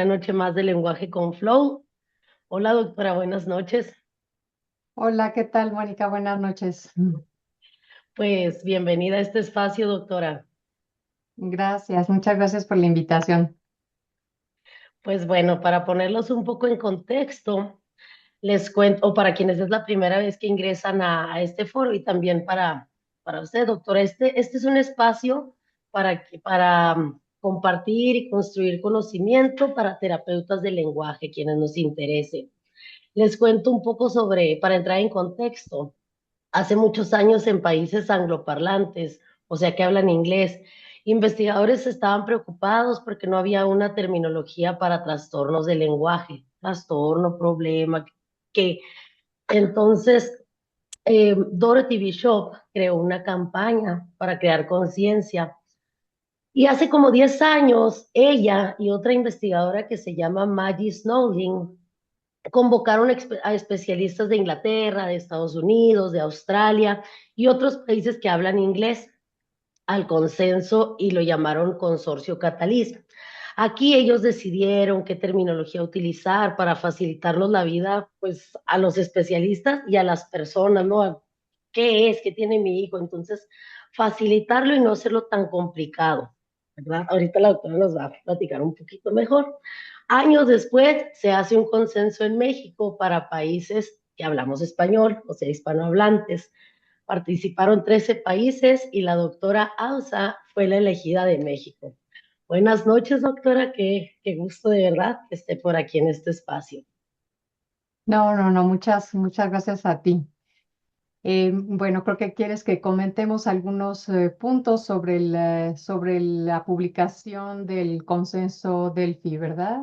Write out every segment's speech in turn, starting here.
una noche más de Lenguaje con Flow. Hola, doctora, buenas noches. Hola, ¿qué tal, Mónica? Buenas noches. Pues bienvenida a este espacio, doctora. Gracias, muchas gracias por la invitación. Pues bueno, para ponerlos un poco en contexto, les cuento, o para quienes es la primera vez que ingresan a este foro y también para usted, doctora, este es un espacio para compartir y construir conocimiento para terapeutas del lenguaje, quienes nos interese. Les cuento un poco sobre, para entrar en contexto. Hace muchos años en países angloparlantes, o sea que hablan inglés, investigadores estaban preocupados porque no había una terminología para trastornos del lenguaje, trastorno, problema, que entonces Dorothy Bishop creó una campaña para crear conciencia. Y hace como 10 años, ella y otra investigadora que se llama Maggie Snowden convocaron a especialistas de Inglaterra, de Estados Unidos, de Australia y otros países que hablan inglés al consenso y lo llamaron Consorcio Catalyst. Aquí ellos decidieron qué terminología utilizar para facilitarnos la vida, pues, a los especialistas y a las personas, ¿no? ¿Qué es? ¿Qué tiene mi hijo? Entonces, facilitarlo y no hacerlo tan complicado, ¿verdad? Ahorita la doctora nos va a platicar un poquito mejor. Años después se hace un consenso en México para países que hablamos español, o sea, hispanohablantes. Participaron 13 países y la doctora Ausa fue la elegida de México. Buenas noches, doctora, qué gusto de verdad que esté por aquí en este espacio. No, no, no, muchas gracias a ti. Bueno, creo que quieres que comentemos algunos puntos sobre la publicación del consenso Delphi, ¿verdad?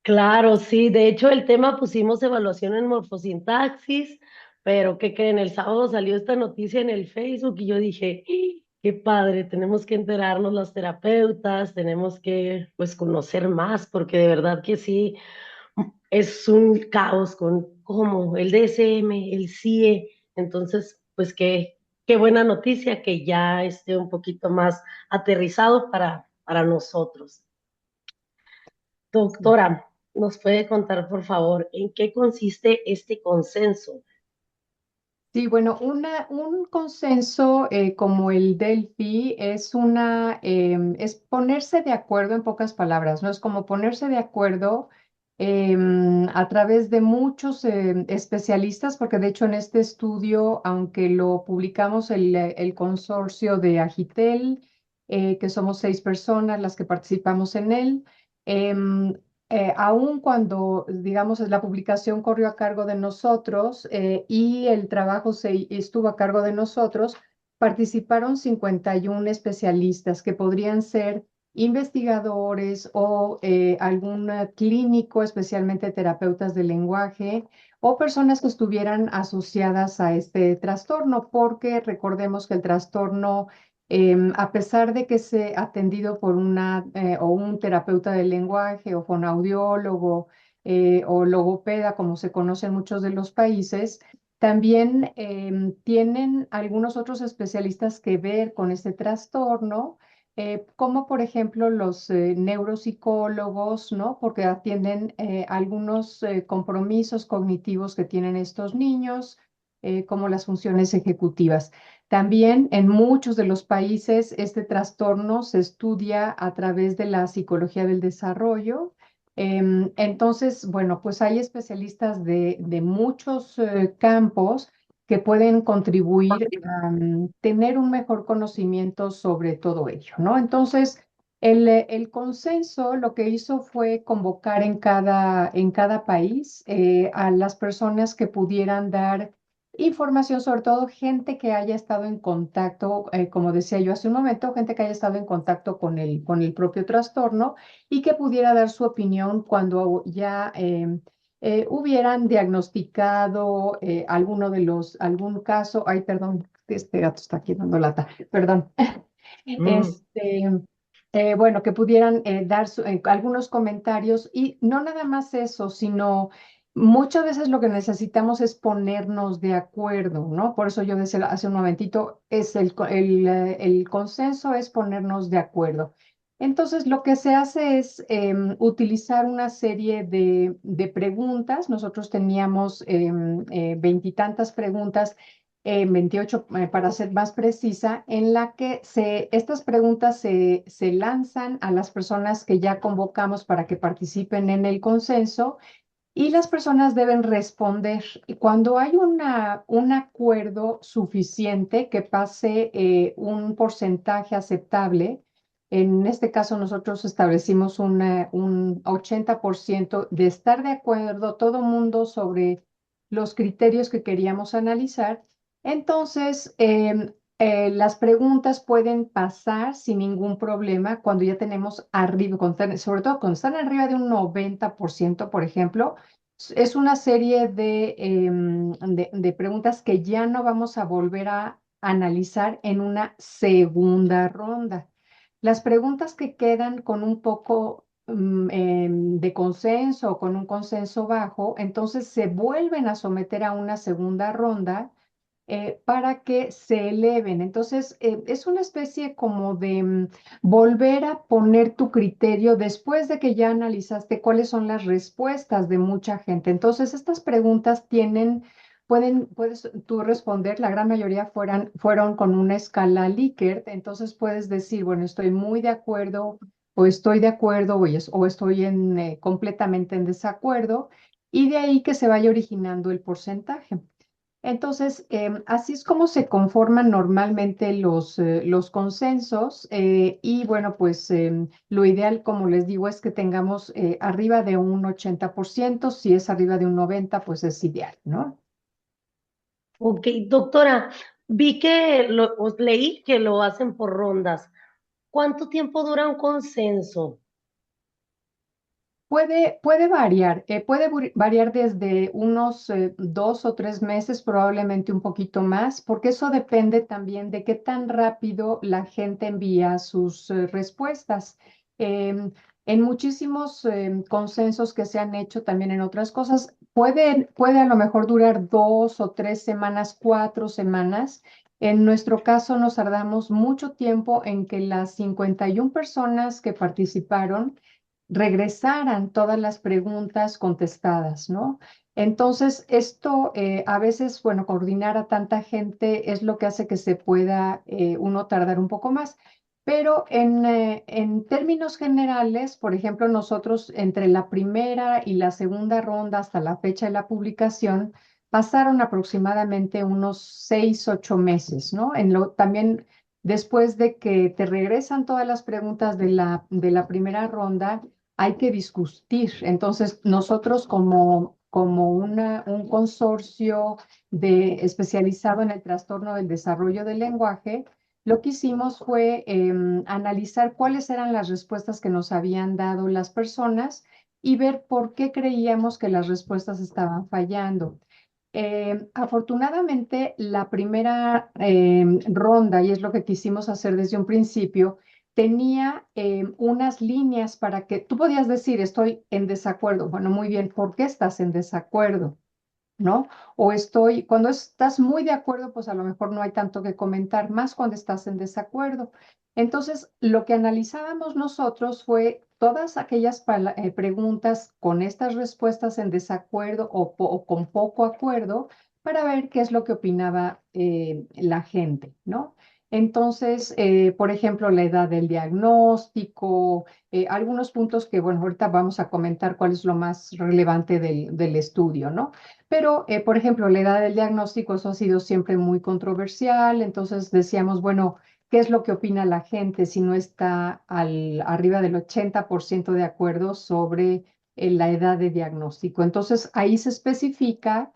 Claro, sí, de hecho el tema pusimos evaluación en morfosintaxis, pero ¿qué creen? El sábado salió esta noticia en el Facebook y yo dije, ¡Ah! Qué padre, tenemos que enterarnos las terapeutas, tenemos que pues conocer más, porque de verdad que sí, es un caos con como el DSM, el CIE, entonces pues qué buena noticia que ya esté un poquito más aterrizado para nosotros. Sí. Doctora, ¿nos puede contar, por favor, en qué consiste este consenso? Sí, bueno, un consenso como el Delphi es ponerse de acuerdo en pocas palabras, ¿no? Es como ponerse de acuerdo a través de muchos especialistas, porque de hecho en este estudio, aunque lo publicamos el consorcio de Agitel, que somos 6 personas las que participamos en él, em, aun cuando, digamos, la publicación corrió a cargo de nosotros y el trabajo estuvo a cargo de nosotros, participaron 51 especialistas que podrían ser investigadores o algún clínico, especialmente terapeutas del lenguaje, o personas que estuvieran asociadas a este trastorno, porque recordemos que el trastorno a pesar de que sea atendido por una o un terapeuta del lenguaje o fonoaudiólogo o logopeda, como se conoce en muchos de los países, también tienen algunos otros especialistas que ver con este trastorno, como por ejemplo los neuropsicólogos, ¿no? Porque atienden algunos compromisos cognitivos que tienen estos niños, como las funciones ejecutivas. También en muchos de los países este trastorno se estudia a través de la psicología del desarrollo. Entonces, bueno, pues hay especialistas de muchos campos que pueden contribuir a tener un mejor conocimiento sobre todo ello, ¿no? Entonces, el consenso lo que hizo fue convocar en cada país a las personas que pudieran dar información, sobre todo gente que haya estado en contacto, como decía yo hace un momento, gente que haya estado en contacto con el propio trastorno y que pudiera dar su opinión cuando ya hubieran diagnosticado algún caso. Ay, perdón, este gato está aquí dando lata, perdón. Mm, Este, bueno, que pudieran dar algunos comentarios y no nada más eso, sino muchas veces lo que necesitamos es ponernos de acuerdo, ¿no? Por eso yo decía hace un momentito, el consenso es ponernos de acuerdo. Entonces, lo que se hace es utilizar una serie de preguntas. Nosotros teníamos veintitantas preguntas, 28 para ser más precisa, en la que estas preguntas se lanzan a las personas que ya convocamos para que participen en el consenso y las personas deben responder. Y cuando hay un acuerdo suficiente que pase un porcentaje aceptable, en este caso nosotros establecimos un 80% de estar de acuerdo todo mundo sobre los criterios que queríamos analizar, entonces las preguntas pueden pasar sin ningún problema cuando ya tenemos arriba, sobre todo cuando están arriba de un 90%, por ejemplo. Es una serie de preguntas que ya no vamos a volver a analizar en una segunda ronda. Las preguntas que quedan con un poco de consenso o con un consenso bajo, entonces se vuelven a someter a una segunda ronda para que se eleven. Entonces, es una especie como de volver a poner tu criterio después de que ya analizaste cuáles son las respuestas de mucha gente. Entonces, estas preguntas puedes tú responder, la gran mayoría fueron con una escala Likert, entonces puedes decir, bueno, estoy muy de acuerdo o estoy de acuerdo o estoy completamente en desacuerdo, y de ahí que se vaya originando el porcentaje. Entonces, así es como se conforman normalmente los consensos y bueno, pues lo ideal, como les digo, es que tengamos arriba de un 80%. Si es arriba de un 90%, pues es ideal, ¿no? Ok, doctora, vi que os leí que lo hacen por rondas. ¿Cuánto tiempo dura un consenso? Puede variar, variar desde unos 2 o 3 meses, probablemente un poquito más, porque eso depende también de qué tan rápido la gente envía sus respuestas. Em, en muchísimos consensos que se han hecho también en otras cosas, puede a lo mejor durar 2 o 3 semanas, 4 semanas. En nuestro caso nos tardamos mucho tiempo en que las 51 personas que participaron regresaran todas las preguntas contestadas, ¿no? Entonces, esto a veces, bueno, coordinar a tanta gente es lo que hace que se pueda uno tardar un poco más. Pero en términos generales, por ejemplo, nosotros entre la primera y la segunda ronda hasta la fecha de la publicación, pasaron aproximadamente unos 6, 8 meses, ¿no? También después de que te regresan todas las preguntas de la primera ronda, hay que discutir. Entonces, nosotros como un consorcio especializado en el trastorno del desarrollo del lenguaje, lo que hicimos fue analizar cuáles eran las respuestas que nos habían dado las personas y ver por qué creíamos que las respuestas estaban fallando. Afortunadamente, la primera ronda, y es lo que quisimos hacer desde un principio, tenía unas líneas para que tú podías decir, estoy en desacuerdo. Bueno, muy bien, ¿por qué estás en desacuerdo? ¿No? Cuando estás muy de acuerdo, pues a lo mejor no hay tanto que comentar, más cuando estás en desacuerdo. Entonces, lo que analizábamos nosotros fue todas aquellas preguntas con estas respuestas en desacuerdo o con poco acuerdo para ver qué es lo que opinaba la gente, ¿no? Entonces, por ejemplo, la edad del diagnóstico, algunos puntos que, bueno, ahorita vamos a comentar cuál es lo más relevante del estudio, ¿no? Pero, por ejemplo, la edad del diagnóstico, eso ha sido siempre muy controversial. Entonces decíamos, bueno, ¿qué es lo que opina la gente si no está arriba del 80% de acuerdo sobre la edad de diagnóstico? Entonces ahí se especifica,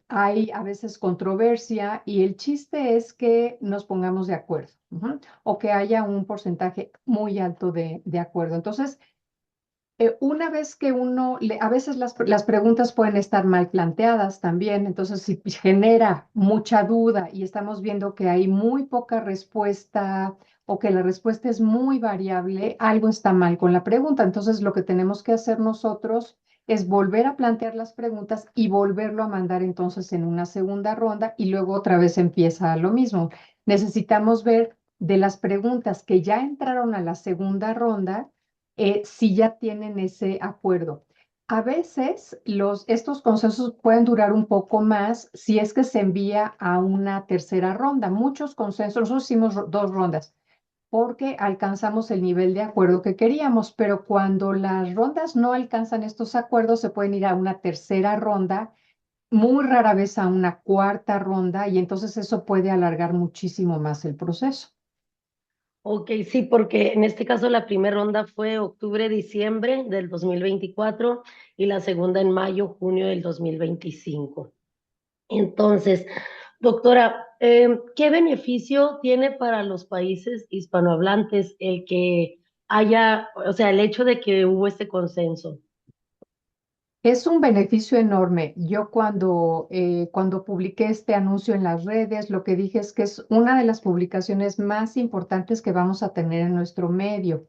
hay a veces controversia y el chiste es que nos pongamos de acuerdo, ujú, o que haya un porcentaje muy alto de acuerdo. Entonces, una vez que a veces las preguntas pueden estar mal planteadas también, entonces si genera mucha duda y estamos viendo que hay muy poca respuesta o que la respuesta es muy variable, algo está mal con la pregunta. Entonces lo que tenemos que hacer nosotros es volver a plantear las preguntas y volverlo a mandar entonces en una segunda ronda y luego otra vez empieza lo mismo. Necesitamos ver de las preguntas que ya entraron a la segunda ronda, si ya tienen ese acuerdo. A veces estos consensos pueden durar un poco más si es que se envía a una tercera ronda. Muchos consensos, nosotros hicimos dos rondas porque alcanzamos el nivel de acuerdo que queríamos, pero cuando las rondas no alcanzan estos acuerdos, se pueden ir a una tercera ronda, muy rara vez a una cuarta ronda, y entonces eso puede alargar muchísimo más el proceso. Ok, sí, porque en este caso la primera ronda fue octubre-diciembre del 2024 y la segunda en mayo-junio del 2025. Entonces, doctora, ¿qué beneficio tiene para los países hispanohablantes el que haya, o sea, el hecho de que hubo este consenso? Es un beneficio enorme. Yo cuando publiqué este anuncio en las redes, lo que dije es que es una de las publicaciones más importantes que vamos a tener en nuestro medio,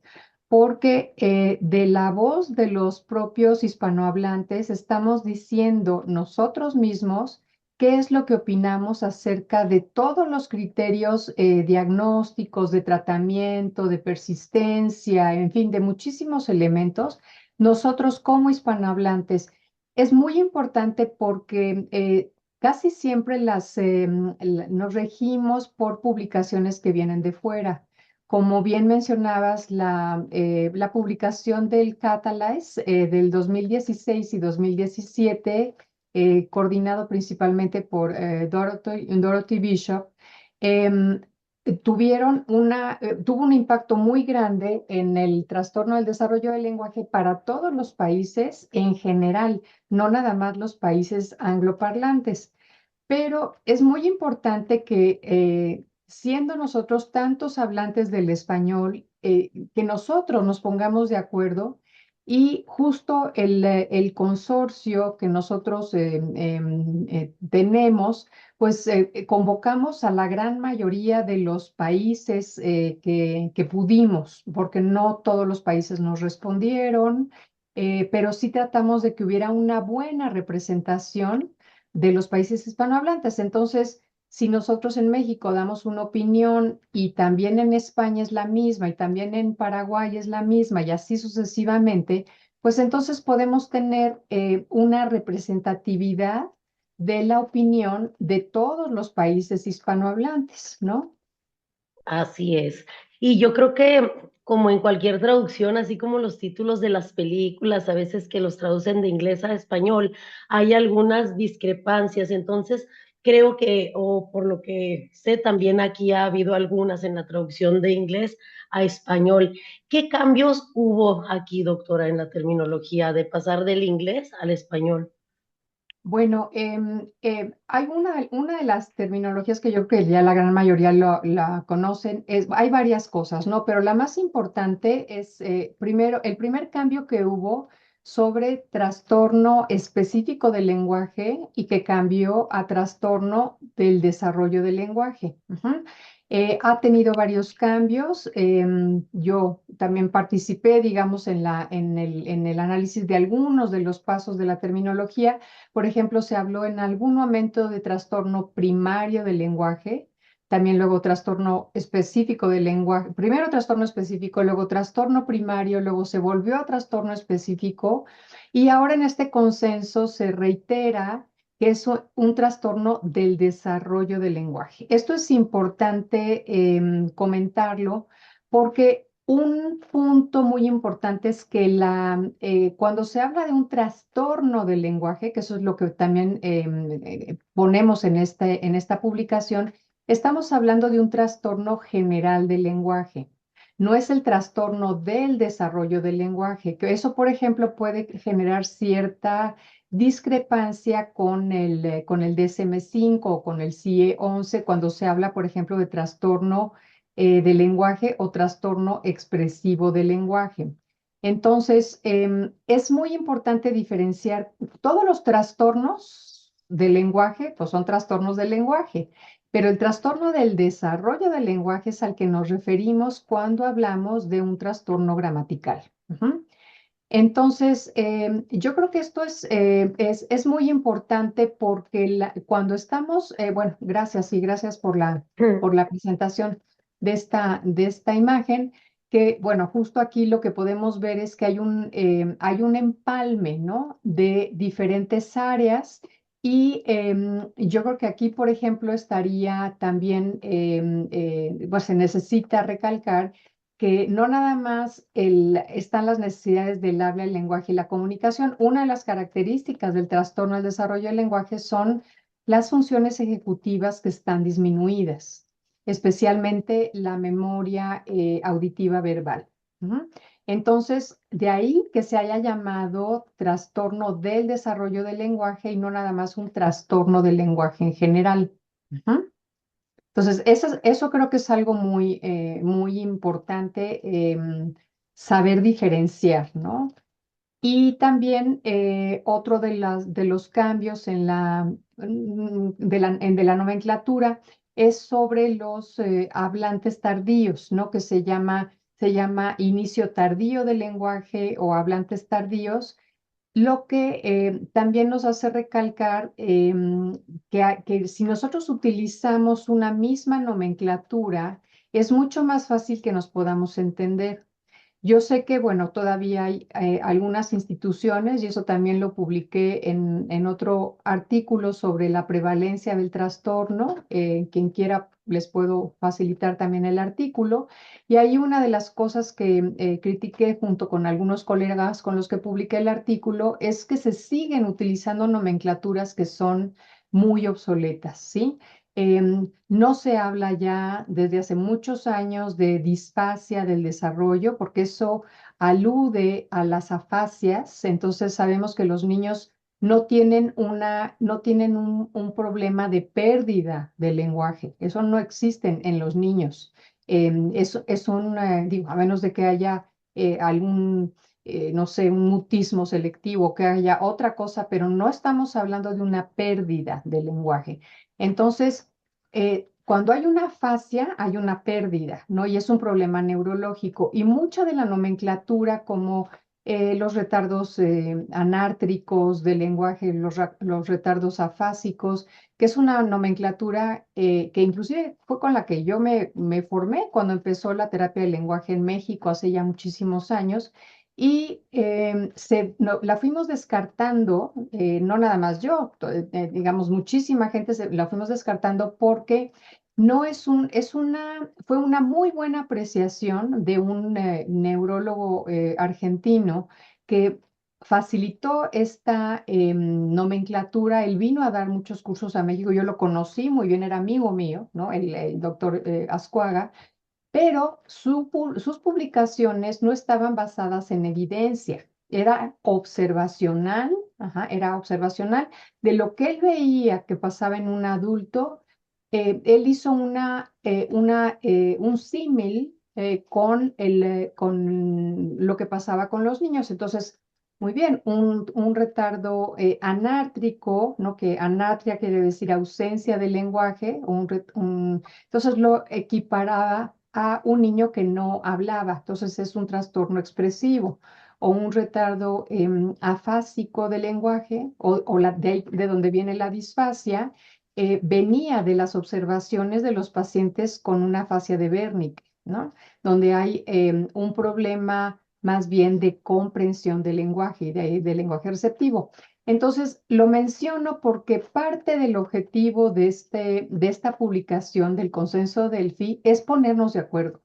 porque de la voz de los propios hispanohablantes estamos diciendo nosotros mismos qué es lo que opinamos acerca de todos los criterios diagnósticos, de tratamiento, de persistencia, en fin, de muchísimos elementos nosotros como hispanohablantes. Es muy importante porque casi siempre nos regimos por publicaciones que vienen de fuera. Como bien mencionabas, la publicación del Catalyze del 2016 y 2017, coordinado principalmente por Dorothy Bishop, em, tuvo un impacto muy grande en el trastorno del desarrollo del lenguaje para todos los países en general, no nada más los países angloparlantes. Pero es muy importante que, siendo nosotros tantos hablantes del español, que nosotros nos pongamos de acuerdo y justo el consorcio que nosotros tenemos, pues convocamos a la gran mayoría de los países que pudimos, porque no todos los países nos respondieron, pero sí tratamos de que hubiera una buena representación de los países hispanohablantes. Entonces, si nosotros en México damos una opinión y también en España es la misma y también en Paraguay es la misma y así sucesivamente, pues entonces podemos tener una representatividad de la opinión de todos los países hispanohablantes, ¿no? Así es. Y yo creo que como en cualquier traducción, así como los títulos de las películas, a veces que los traducen de inglés a español, hay algunas discrepancias. Entonces, creo que, o por lo que sé, también aquí ha habido algunas en la traducción de inglés a español. ¿Qué cambios hubo aquí, doctora, en la terminología de pasar del inglés al español? Bueno, hay una de las terminologías que yo creo que ya la gran mayoría la conocen, hay varias cosas, ¿no? Pero la más importante es, primero, el primer cambio que hubo sobre trastorno específico del lenguaje y que cambió a trastorno del desarrollo del lenguaje. Ujú. Ha tenido varios cambios. Yo también participé, digamos, en el análisis de algunos de los pasos de la terminología. Por ejemplo, se habló en algún momento de trastorno primario del lenguaje, también luego trastorno específico del lenguaje, primero trastorno específico, luego trastorno primario, luego se volvió a trastorno específico y ahora en este consenso se reitera que es un trastorno del desarrollo del lenguaje. Esto es importante comentarlo porque un punto muy importante es que cuando se habla de un trastorno del lenguaje, que eso es lo que también ponemos en esta publicación, estamos hablando de un trastorno general del lenguaje. No es el trastorno del desarrollo del lenguaje, que eso, por ejemplo, puede generar cierta discrepancia con el DSM-5 o con el CIE-11 cuando se habla, por ejemplo, de trastorno del lenguaje o trastorno expresivo del lenguaje. Entonces, es muy importante diferenciar todos los trastornos del lenguaje, pues son trastornos del lenguaje, pero el trastorno del desarrollo del lenguaje es al que nos referimos cuando hablamos de un trastorno gramatical. Ujú. Entonces, yo creo que esto es muy importante porque cuando estamos, bueno, gracias y gracias por la presentación. de esta imagen, que, bueno, justo aquí lo que podemos ver es que hay un empalme, ¿no? De diferentes áreas. Y yo creo que aquí, por ejemplo, estaría también, pues se necesita recalcar que no nada más están las necesidades del habla, el lenguaje y la comunicación. Una de las características del trastorno del desarrollo del lenguaje son las funciones ejecutivas que están disminuidas, especialmente la memoria auditiva verbal. Ujú. Entonces, de ahí que se haya llamado trastorno del desarrollo del lenguaje y no nada más un trastorno del lenguaje en general. Ujú. Entonces, eso creo que es algo muy, muy importante, saber diferenciar, ¿no? Y también otro de los cambios en de la nomenclatura es sobre los hablantes tardíos, ¿no? Que se llama inicio tardío del lenguaje o hablantes tardíos, lo que también nos hace recalcar que si nosotros utilizamos una misma nomenclatura, es mucho más fácil que nos podamos entender. Yo sé que, bueno, todavía hay algunas instituciones, y eso también lo publiqué en otro artículo sobre la prevalencia del trastorno. Quien quiera, les puedo facilitar también el artículo. Y ahí una de las cosas que critiqué junto con algunos colegas con los que publiqué el artículo es que se siguen utilizando nomenclaturas que son muy obsoletas, ¿sí? No se habla ya desde hace muchos años de disfasia del desarrollo, porque eso alude a las afasias. Entonces sabemos que los niños no tienen un problema de pérdida del lenguaje. Eso no existe en los niños. Digo, a menos de que haya no sé, un mutismo selectivo, que haya otra cosa, pero no estamos hablando de una pérdida del lenguaje. Entonces, cuando hay una afasia, hay una pérdida, ¿no? Y es un problema neurológico. Y mucha de la nomenclatura, como los retardos anártricos del lenguaje, los retardos afásicos, que es una nomenclatura que inclusive fue con la que yo me formé cuando empezó la terapia del lenguaje en México hace ya muchísimos años. Y la fuimos descartando, no nada más yo, digamos, muchísima gente la fuimos descartando porque no es fue una muy buena apreciación de un neurólogo argentino que facilitó esta nomenclatura. Él vino a dar muchos cursos a México, yo lo conocí muy bien, era amigo mío, ¿no? El doctor Ascuaga, pero sus publicaciones no estaban basadas en evidencia, era observacional de lo que él veía que pasaba en un adulto. Él hizo un símil con lo que pasaba con los niños. Entonces, muy bien, un retardo anártrico, ¿no? Que anatria quiere decir ausencia de lenguaje, entonces lo equiparaba a un niño que no hablaba, entonces es un trastorno expresivo o un retardo afásico del lenguaje de donde viene la disfasia. Venía de las observaciones de los pacientes con una afasia de Wernicke, ¿no? Donde hay un problema más bien de comprensión del lenguaje y del lenguaje receptivo. Entonces, lo menciono porque parte del objetivo de esta publicación del consenso del FI es ponernos de acuerdo.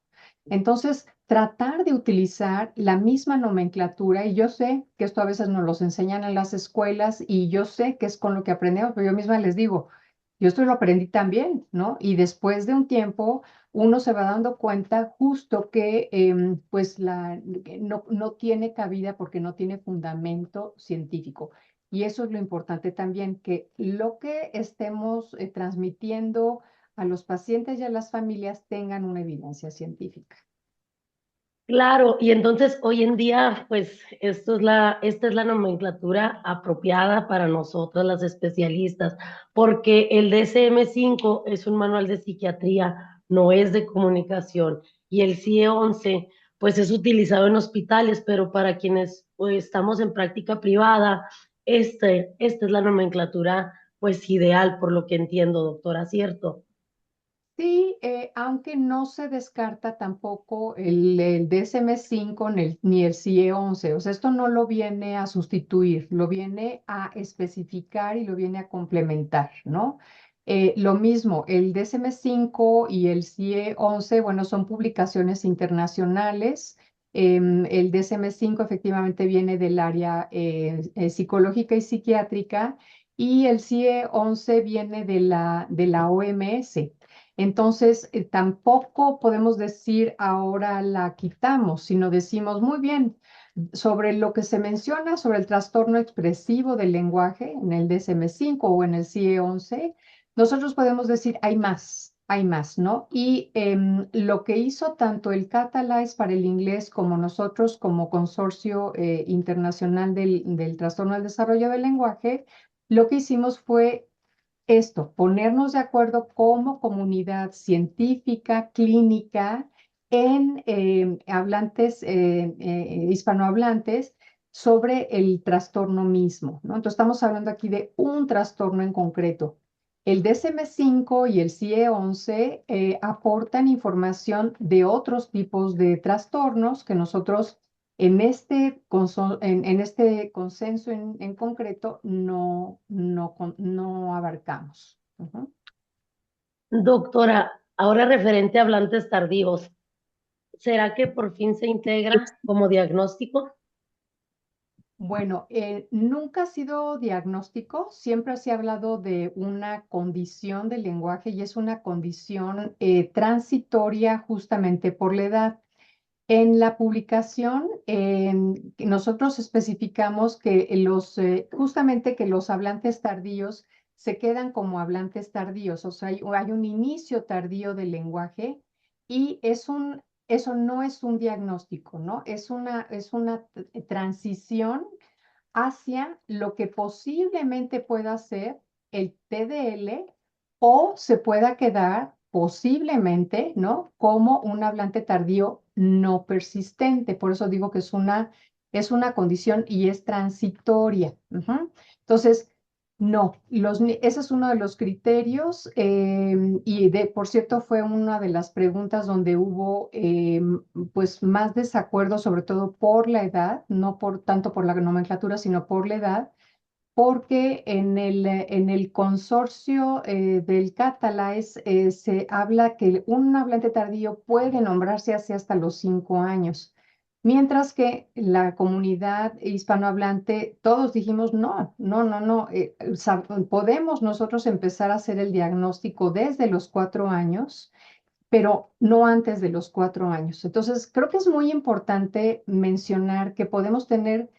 Entonces, tratar de utilizar la misma nomenclatura, y yo sé que esto a veces nos los enseñan en las escuelas y yo sé que es con lo que aprendemos, pero yo misma les digo, yo esto lo aprendí también, ¿no? Y después de un tiempo, uno se va dando cuenta justo que pues que no tiene cabida porque no tiene fundamento científico. Y eso es lo importante también, que lo que estemos transmitiendo a los pacientes y a las familias tengan una evidencia científica. Claro, y entonces hoy en día, pues esta es la nomenclatura apropiada para nosotros, las especialistas, porque el DSM-5 es un manual de psiquiatría, no es de comunicación, y el CIE-11, pues es utilizado en hospitales, pero para quienes pues, estamos en práctica privada, esta es la nomenclatura, pues ideal, por lo que entiendo, doctora, ¿cierto? Sí, aunque no se descarta tampoco el DSM-5 ni el CIE-11. O sea, esto no lo viene a sustituir, lo viene a especificar y lo viene a complementar, ¿no? Lo mismo, el DSM-5 y el CIE-11, bueno, son publicaciones internacionales. El DSM-5 efectivamente viene del área psicológica y psiquiátrica, y el CIE-11 viene de la OMS. Entonces, tampoco podemos decir ahora la quitamos, sino decimos muy bien sobre lo que se menciona sobre el trastorno expresivo del lenguaje en el DSM-5 o en el CIE-11. Nosotros podemos decir hay más, ¿no? Y lo que hizo tanto el Catalyze para el inglés como nosotros como Consorcio Internacional del Trastorno del Desarrollo del Lenguaje, lo que hicimos fue esto, ponernos de acuerdo como comunidad científica, clínica, en hablantes, hispanohablantes, sobre el trastorno mismo, ¿no? Entonces estamos hablando aquí de un trastorno en concreto. El DSM-5 y el CIE-11 aportan información de otros tipos de trastornos que nosotros en este consenso en concreto no abarcamos. Ujú. Doctora, ahora referente a hablantes tardíos, ¿será que por fin se integra como diagnóstico? Bueno, nunca ha sido diagnóstico, siempre se ha hablado de una condición del lenguaje y es una condición transitoria justamente por la edad. En la publicación, nosotros especificamos que justamente que los hablantes tardíos se quedan como hablantes tardíos, o sea, hay un inicio tardío del lenguaje y eso no es un diagnóstico, ¿no? Es una transición hacia lo que posiblemente pueda ser el TDL o se pueda quedar posiblemente, ¿no? Como un hablante tardío no persistente. Por eso digo que es una condición y es transitoria. Ujú. Entonces, no, ese es uno de los criterios por cierto, fue una de las preguntas donde hubo pues más desacuerdo, sobre todo por la edad, no por tanto por la nomenclatura, sino por la edad, porque en el consorcio del Catalyze se habla que un hablante tardío puede nombrarse así hasta los 5 años, mientras que la comunidad hispanohablante, todos dijimos, no, podemos nosotros empezar a hacer el diagnóstico desde los 4 años, pero no antes de los 4 años. Entonces, creo que es muy importante mencionar que podemos tener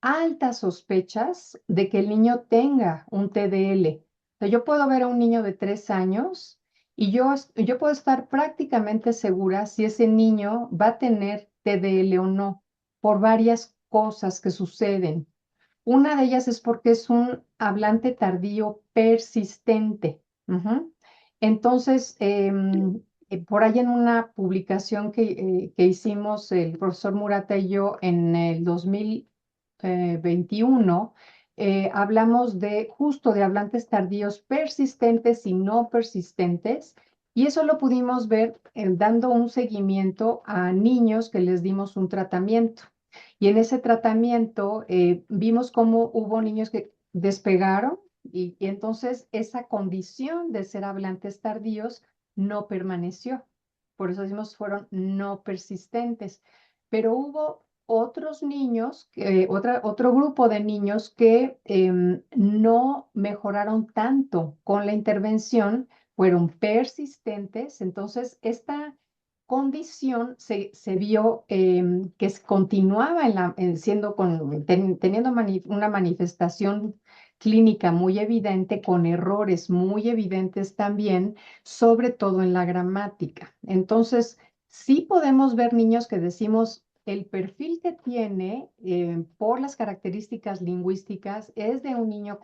altas sospechas de que el niño tenga un TDL. O sea, yo puedo ver a un niño de 3 años y yo puedo estar prácticamente segura si ese niño va a tener TDL o no, por varias cosas que suceden. Una de ellas es porque es un hablante tardío persistente. Ujú. Entonces, por ahí en una publicación que hicimos el profesor Murata y yo en el 2021, hablamos de justo de hablantes tardíos persistentes y no persistentes, y eso lo pudimos ver dando un seguimiento a niños que les dimos un tratamiento. Y en ese tratamiento vimos cómo hubo niños que despegaron y entonces esa condición de ser hablantes tardíos no permaneció. Por eso decimos fueron no persistentes. Pero hubo otros niños, otro grupo de niños que no mejoraron tanto con la intervención, fueron persistentes. Entonces, esta condición se vio que continuaba teniendo una manifestación clínica muy evidente, con errores muy evidentes también, sobre todo en la gramática. Entonces, sí podemos ver niños que decimos, el perfil que tiene por las características lingüísticas es de un niño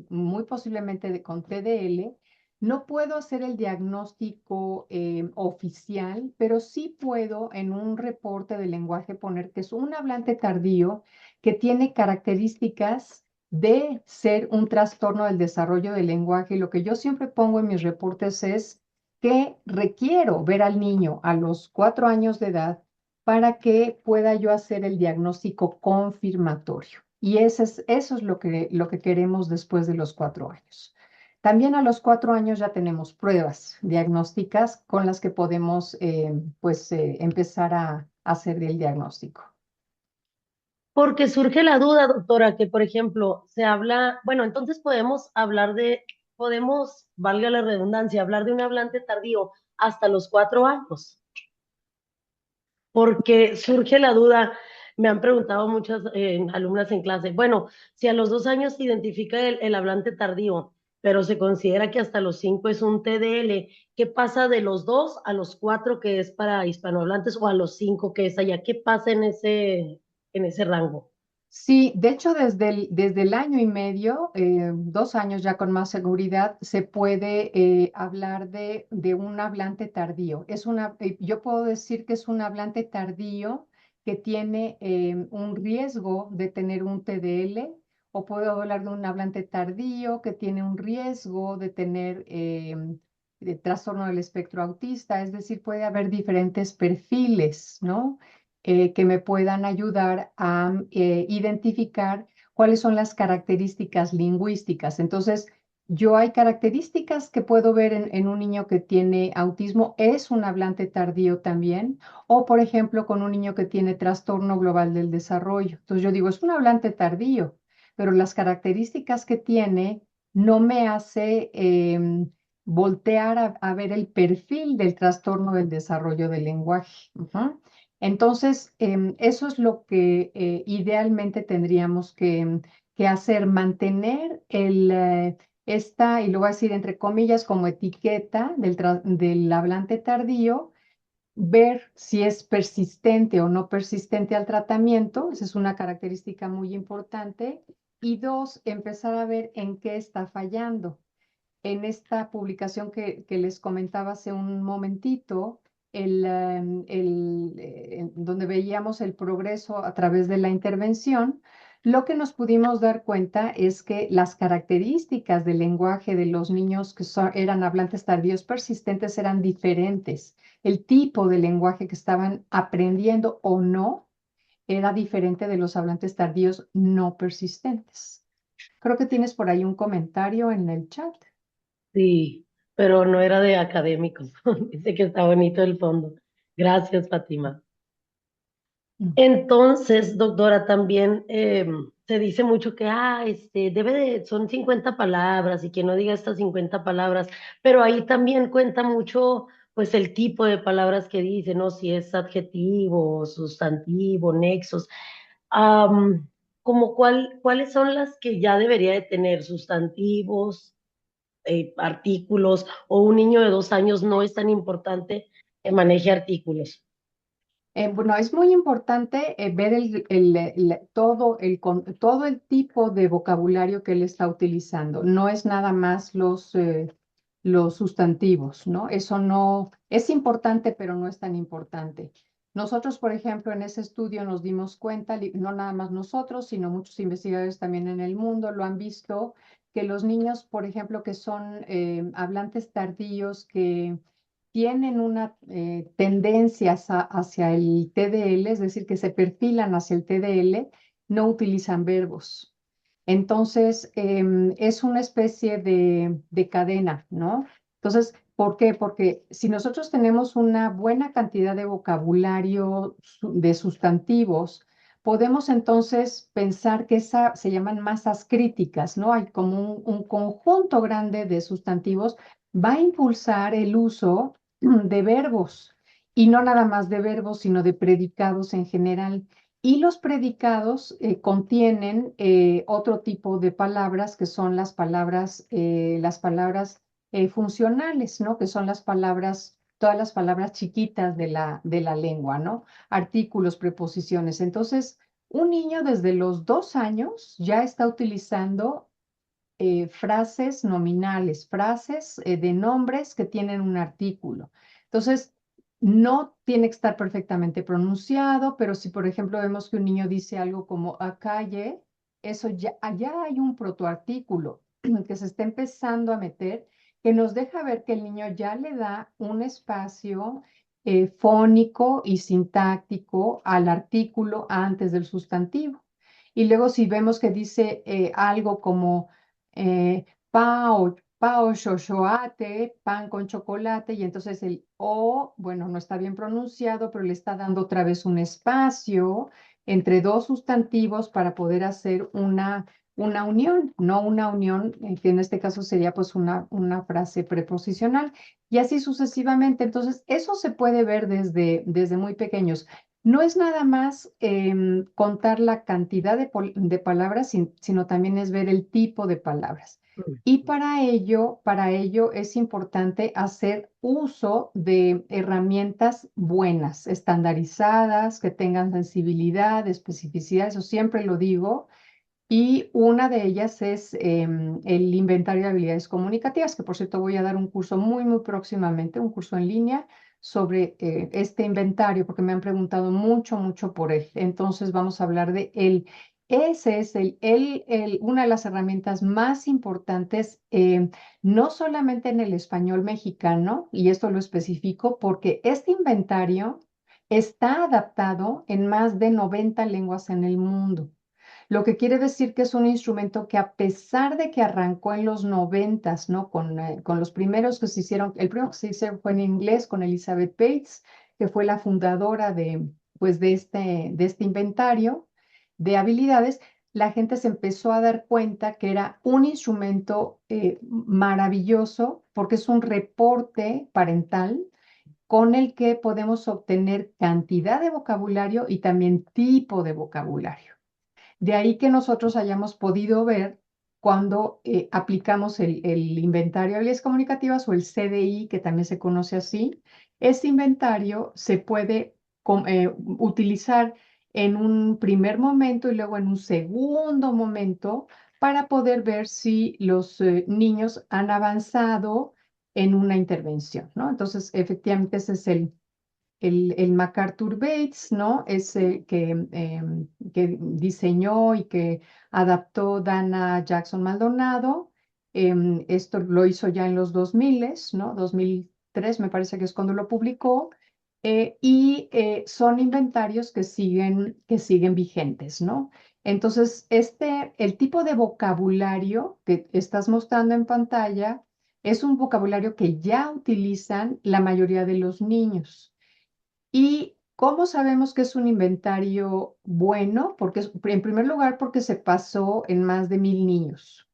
muy posiblemente con TDL. No puedo hacer el diagnóstico oficial, pero sí puedo en un reporte de lenguaje poner que es un hablante tardío que tiene características de ser un trastorno del desarrollo del lenguaje. Y lo que yo siempre pongo en mis reportes es que requiero ver al niño a los 4 años de edad para que pueda yo hacer el diagnóstico confirmatorio. Y eso es lo que queremos después de los 4 años. También a los 4 años ya tenemos pruebas diagnósticas con las que podemos empezar a hacer el diagnóstico. Porque surge la duda, doctora, que por ejemplo se habla, bueno, entonces podemos hablar podemos, valga la redundancia, hablar de un hablante tardío hasta los 4 años, porque surge la duda, me han preguntado muchas alumnas en clase, bueno, si a los 2 años se identifica el hablante tardío, pero se considera que hasta los 5 es un TDL, ¿qué pasa de los 2 a los 4 que es para hispanohablantes o a los 5 que es allá? ¿Qué pasa en ese rango? Sí, de hecho, desde el año y medio, 2 años ya con más seguridad, se puede hablar de un hablante tardío. Yo puedo decir que es un hablante tardío que tiene un riesgo de tener un TDL, o puedo hablar de un hablante tardío que tiene un riesgo de tener de trastorno del espectro autista. Es decir, puede haber diferentes perfiles, ¿no? Que me puedan ayudar a identificar cuáles son las características lingüísticas. Entonces, yo hay características que puedo ver en un niño que tiene autismo, es un hablante tardío también, o por ejemplo con un niño que tiene trastorno global del desarrollo. Entonces yo digo, es un hablante tardío, pero las características que tiene no me hace voltear a ver el perfil del trastorno del desarrollo del lenguaje. Ujú. Entonces, eso es lo que idealmente tendríamos que hacer, mantener y lo voy a decir entre comillas, como etiqueta del hablante tardío, ver si es persistente o no persistente al tratamiento, esa es una característica muy importante, y dos, empezar a ver en qué está fallando. En esta publicación que les comentaba hace un momentito, donde veíamos el progreso a través de la intervención, lo que nos pudimos dar cuenta es que las características del lenguaje de los niños que eran hablantes tardíos persistentes eran diferentes. El tipo de lenguaje que estaban aprendiendo o no era diferente de los hablantes tardíos no persistentes. Creo que tienes por ahí un comentario en el chat. Sí, pero no era de académicos. Dice que está bonito el fondo. Gracias, Fátima. Entonces, doctora, también se dice mucho que son 50 palabras y que no diga estas 50 palabras, pero ahí también cuenta mucho pues el tipo de palabras que dice, ¿no? Si es adjetivo, sustantivo, nexos. Como cuáles son las que ya debería de tener sustantivos, artículos, o un niño de 2 años no es tan importante que maneje artículos. Bueno, es muy importante ver todo el tipo de vocabulario que él está utilizando. No es nada más los sustantivos, ¿no? Eso no es importante, pero no es tan importante. Nosotros, por ejemplo, en ese estudio nos dimos cuenta, no nada más nosotros, sino muchos investigadores también en el mundo lo han visto, que los niños, por ejemplo, que son hablantes tardíos, que tienen una tendencia hacia el TDL, es decir, que se perfilan hacia el TDL, no utilizan verbos. Entonces, es una especie de cadena, ¿no? Entonces, ¿por qué? Porque si nosotros tenemos una buena cantidad de vocabulario de sustantivos, podemos entonces pensar que se llaman masas críticas, ¿no? Hay como un conjunto grande de sustantivos, va a impulsar el uso de verbos, y no nada más de verbos, sino de predicados en general. Y los predicados contienen otro tipo de palabras, que son las palabras funcionales, ¿no? Que son todas las palabras chiquitas de la lengua, ¿no? Artículos, preposiciones. Entonces, un niño desde los 2 años ya está utilizando frases nominales, frases de nombres que tienen un artículo. Entonces, no tiene que estar perfectamente pronunciado, pero si, por ejemplo, vemos que un niño dice algo como a calle, eso ya, allá hay un protoartículo que se está empezando a meter, que nos deja ver que el niño ya le da un espacio fónico y sintáctico al artículo antes del sustantivo. Y luego si vemos que dice algo como pao chochoate, pan con chocolate, y entonces el o, bueno, no está bien pronunciado, pero le está dando otra vez un espacio entre dos sustantivos para poder hacer una unión, no una unión, que en este caso sería pues una frase preposicional, y así sucesivamente. Entonces, eso se puede ver desde muy pequeños. No es nada más contar la cantidad de palabras, sino también es ver el tipo de palabras. Y para ello es importante hacer uso de herramientas buenas, estandarizadas, que tengan sensibilidad, especificidad, eso siempre lo digo, y una de ellas es el inventario de habilidades comunicativas, que por cierto voy a dar un curso muy próximamente, un curso en línea sobre este inventario, porque me han preguntado mucho por él. Entonces vamos a hablar de él. Ese es una de las herramientas más importantes, no solamente en el español mexicano, y esto lo especifico porque este inventario está adaptado en más de 90 lenguas en el mundo. Lo que quiere decir que es un instrumento que a pesar de que arrancó en los noventas, ¿no? Con los primeros que se hicieron, el primero que se hizo fue en inglés con Elizabeth Bates, que fue la fundadora pues, de este inventario de habilidades, la gente se empezó a dar cuenta que era un instrumento maravilloso porque es un reporte parental con el que podemos obtener cantidad de vocabulario y también tipo de vocabulario. De ahí que nosotros hayamos podido ver cuando aplicamos el inventario de habilidades comunicativas o el CDI, que también se conoce así. Este inventario se puede utilizar en un primer momento y luego en un segundo momento para poder ver si los niños han avanzado en una intervención, ¿no? Entonces, efectivamente, ese es el MacArthur Bates, ¿no? Es el que diseñó y que adaptó Dana Jackson Maldonado. Esto lo hizo ya en los 2000, ¿no? 2003 me parece que es cuando lo publicó. Y son inventarios que siguen vigentes, ¿no? Entonces, el tipo de vocabulario que estás mostrando en pantalla es un vocabulario que ya utilizan la mayoría de los niños. ¿Y cómo sabemos que es un inventario bueno? Porque, en primer lugar, porque se pasó en más de 1000 niños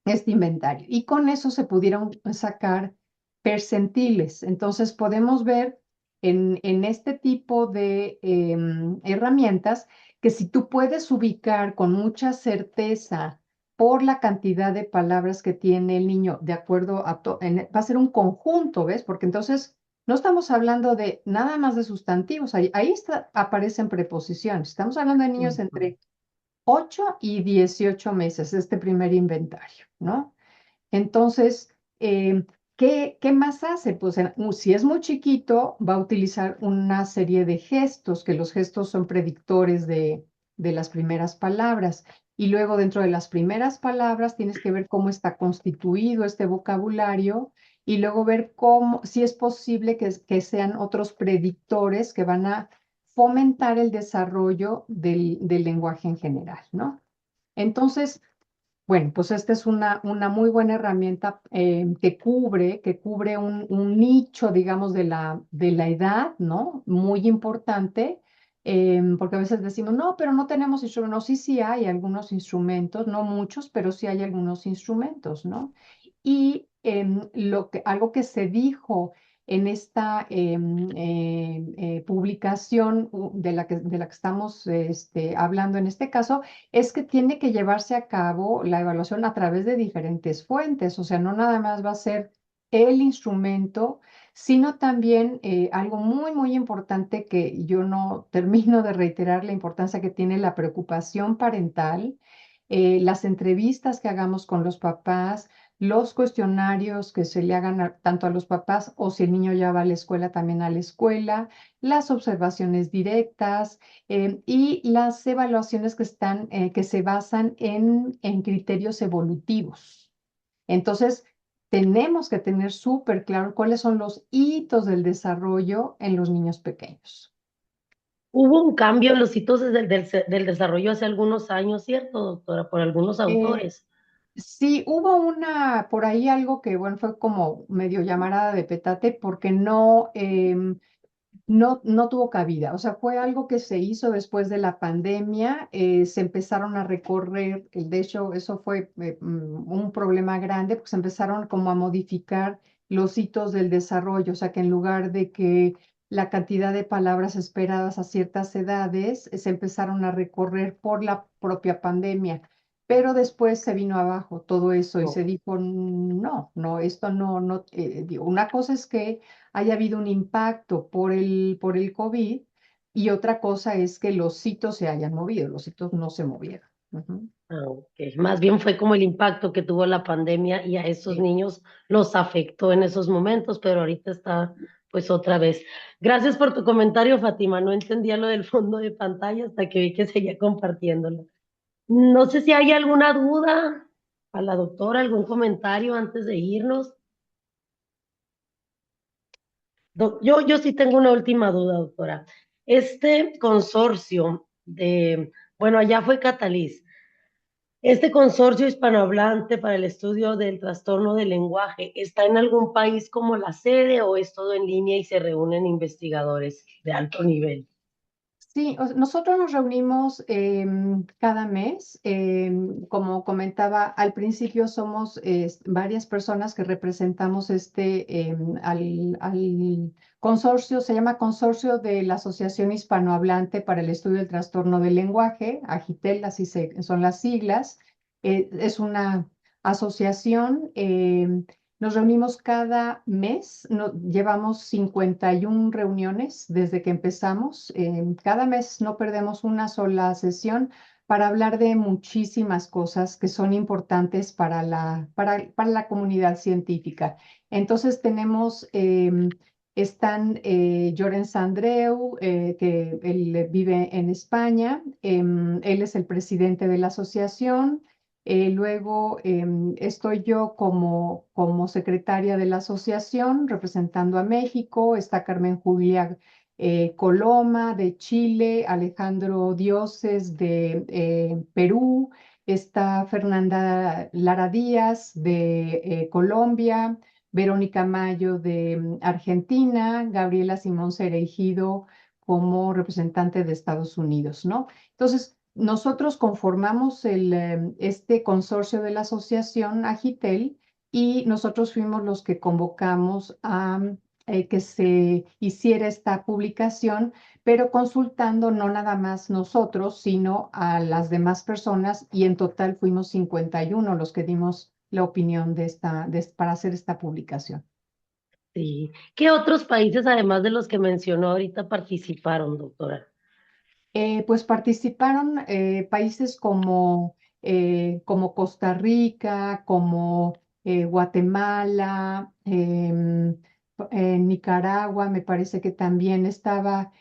este inventario. Y con eso se pudieron sacar percentiles. Entonces podemos ver en este tipo de herramientas que si tú puedes ubicar con mucha certeza por la cantidad de palabras que tiene el niño, de acuerdo va a ser un conjunto, ¿ves? Porque entonces no estamos hablando de nada más de sustantivos, aparecen preposiciones. Estamos hablando de niños Ujú. entre 8 y 18 meses, este primer inventario, ¿no? Entonces, ¿qué más hace? Pues si es muy chiquito, va a utilizar una serie de gestos, que los gestos son predictores de las primeras palabras. Y luego dentro de las primeras palabras tienes que ver cómo está constituido este vocabulario y luego ver si es posible que sean otros predictores que van a fomentar el desarrollo del lenguaje en general, ¿no? Entonces, bueno, pues esta es una muy buena herramienta que cubre un nicho, digamos, de la edad, ¿no? Muy importante, porque a veces decimos, no, pero no tenemos instrumentos. No, sí, sí hay algunos instrumentos, no muchos, pero sí hay algunos instrumentos, ¿no? Y algo que se dijo en esta publicación de la que estamos hablando en este caso, es que tiene que llevarse a cabo la evaluación a través de diferentes fuentes, o sea, no nada más va a ser el instrumento, sino también algo muy importante que yo no termino de reiterar, la importancia que tiene la preocupación parental, las entrevistas que hagamos con los papás, los cuestionarios que se le hagan tanto a los papás o si el niño ya va a la escuela, también a la escuela, las observaciones directas, y las evaluaciones que se basan en criterios evolutivos. Entonces, tenemos que tener súper claro cuáles son los hitos del desarrollo en los niños pequeños. Hubo un cambio en los hitos del desarrollo hace algunos años, ¿cierto, doctora? Por algunos Eh, autores. sí, hubo por ahí algo que, bueno, fue como medio llamarada de petate porque no tuvo cabida. O sea, fue algo que se hizo después de la pandemia. Se empezaron a recorrer, de hecho, eso fue un problema grande, porque se empezaron como a modificar los hitos del desarrollo. O sea, que en lugar de que la cantidad de palabras esperadas a ciertas edades, se empezaron a recorrer por la propia pandemia. Pero después se vino abajo todo eso y se No. dijo, no, no, esto no, digo, una cosa es que haya habido un impacto por el COVID y otra cosa es que los hitos se hayan movido, los hitos no se movieron. Ujú. Ah, ok. Más bien fue como el impacto que tuvo la pandemia y a esos Sí. niños los afectó en esos momentos, pero ahorita está pues otra vez. Gracias por tu comentario, Fátima. No entendía lo del fondo de pantalla hasta que vi que seguía compartiéndolo. No sé si hay alguna duda a la doctora, algún comentario antes de irnos. Yo sí tengo una última duda, doctora. Este consorcio bueno, allá fue Cataliz. Este consorcio hispanohablante para el estudio del trastorno del lenguaje, ¿está en algún país como la sede o es todo en línea y se reúnen investigadores de alto nivel? Sí, nosotros nos reunimos cada mes. Como comentaba, al principio somos varias personas que representamos al consorcio, se llama Consorcio de la Asociación Hispanohablante para el Estudio del Trastorno del Lenguaje, AGITEL, son las siglas. Es una asociación. Nos reunimos cada mes, llevamos 51 reuniones desde que empezamos. Cada mes no perdemos una sola sesión para hablar de muchísimas cosas que son importantes para la comunidad científica. Entonces están Llorens Andreu, que él vive en España. Él es el presidente de la asociación. Luego estoy yo como secretaria de la asociación representando a México. Está Carmen Julia Coloma de Chile, Alejandro Dioses de Perú, está Fernanda Lara Díaz de Colombia, Verónica Mayo de Argentina, Gabriela Simón Cereijido como representante de Estados Unidos, ¿no? Entonces, nosotros conformamos este consorcio de la asociación Agitel y nosotros fuimos los que convocamos a que se hiciera esta publicación, pero consultando no nada más nosotros, sino a las demás personas y en total fuimos 51 los que dimos la opinión para hacer esta publicación. Sí. ¿Qué otros países, además de los que mencionó ahorita, participaron, doctora? Pues participaron países como Costa Rica, como Guatemala, Nicaragua, me parece que también estaba.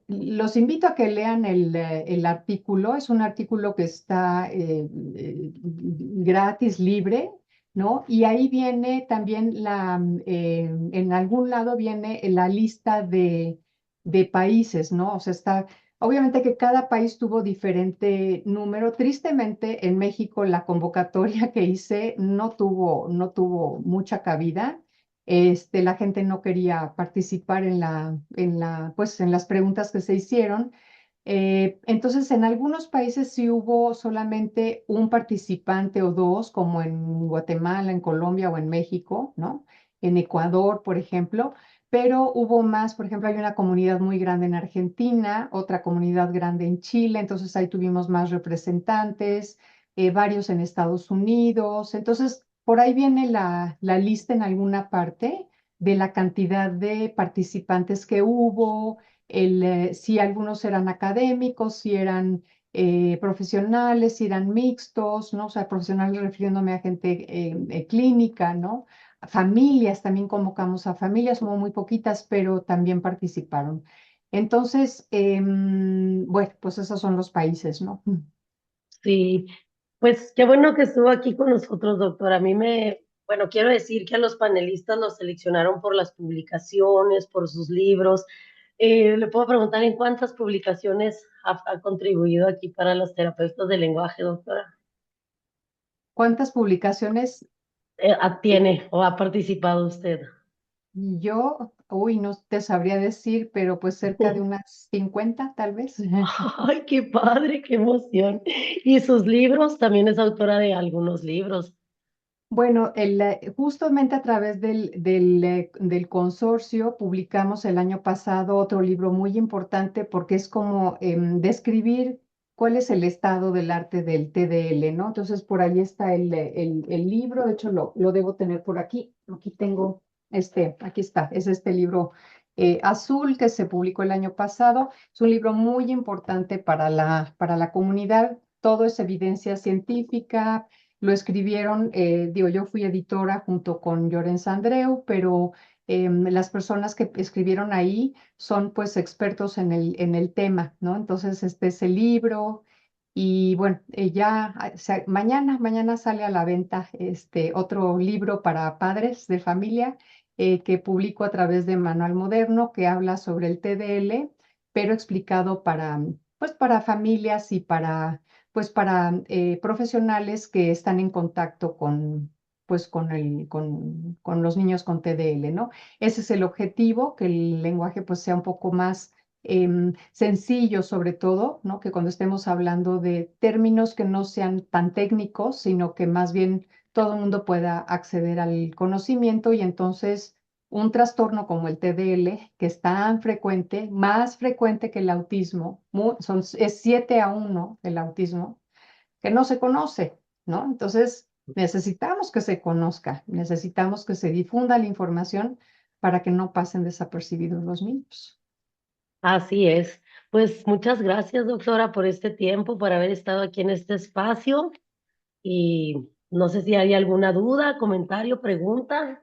Los invito a que lean el artículo. Es un artículo que está gratis, libre, ¿no? Y ahí viene también en algún lado viene la lista de países, ¿no? O sea, está. Obviamente que cada país tuvo diferente número. Tristemente, en México la convocatoria que hice no tuvo mucha cabida. La gente no quería participar pues, en las preguntas que se hicieron. Entonces, en algunos países sí hubo solamente un participante o dos, como en Guatemala, en Colombia o en México, ¿no? En Ecuador, por ejemplo, pero hubo más, por ejemplo, hay una comunidad muy grande en Argentina, otra comunidad grande en Chile, entonces ahí tuvimos más representantes, varios en Estados Unidos, entonces por ahí viene la lista en alguna parte de la cantidad de participantes que hubo, si algunos eran académicos, si eran profesionales, si eran mixtos, ¿no? O sea, profesionales refiriéndome a gente clínica, ¿no? Familias, también convocamos a familias, hubo muy poquitas, pero también participaron. Entonces, bueno, pues esos son los países, ¿no? Sí, pues qué bueno que estuvo aquí con nosotros, doctora. A mí me Bueno, quiero decir que a los panelistas los seleccionaron por las publicaciones, por sus libros. Le puedo preguntar en cuántas publicaciones ha contribuido aquí para los terapeutas del lenguaje, doctora. ¿Cuántas publicaciones Tiene o ha participado usted? yo, uy, no te sabría decir, pero pues cerca de unas 50 tal vez? Ay, qué padre, qué emoción. Y sus libros, también es autora de algunos libros. Bueno, justamente a través del consorcio publicamos el año pasado otro libro muy importante porque es como describir cuál es el estado del arte del TDL, ¿no? Entonces, por ahí está el libro, de hecho lo debo tener por aquí. Aquí tengo aquí está, es este libro azul que se publicó el año pasado. Es un libro muy importante para la comunidad. Todo es evidencia científica, lo escribieron, digo, yo fui editora junto con Llorens Andreu, pero las personas que escribieron ahí son pues expertos en el tema, ¿no? Entonces, este es el libro y bueno, mañana sale a la venta este otro libro para padres de familia que publico a través de Manual Moderno que habla sobre el TDL, pero explicado pues para familias y pues para profesionales que están en contacto pues con los niños con TDL, ¿no? Ese es el objetivo, que el lenguaje pues sea un poco más sencillo sobre todo, ¿no? Que cuando estemos hablando de términos que no sean tan técnicos, sino que más bien todo el mundo pueda acceder al conocimiento y entonces un trastorno como el TDL, que es tan frecuente, más frecuente que el autismo, es 7-1 el autismo, que no se conoce, ¿no? Entonces, necesitamos que se conozca, necesitamos que se difunda la información para que no pasen desapercibidos los niños. Así es. Pues muchas gracias, doctora, por este tiempo, por haber estado aquí en este espacio. Y no sé si hay alguna duda, comentario, pregunta.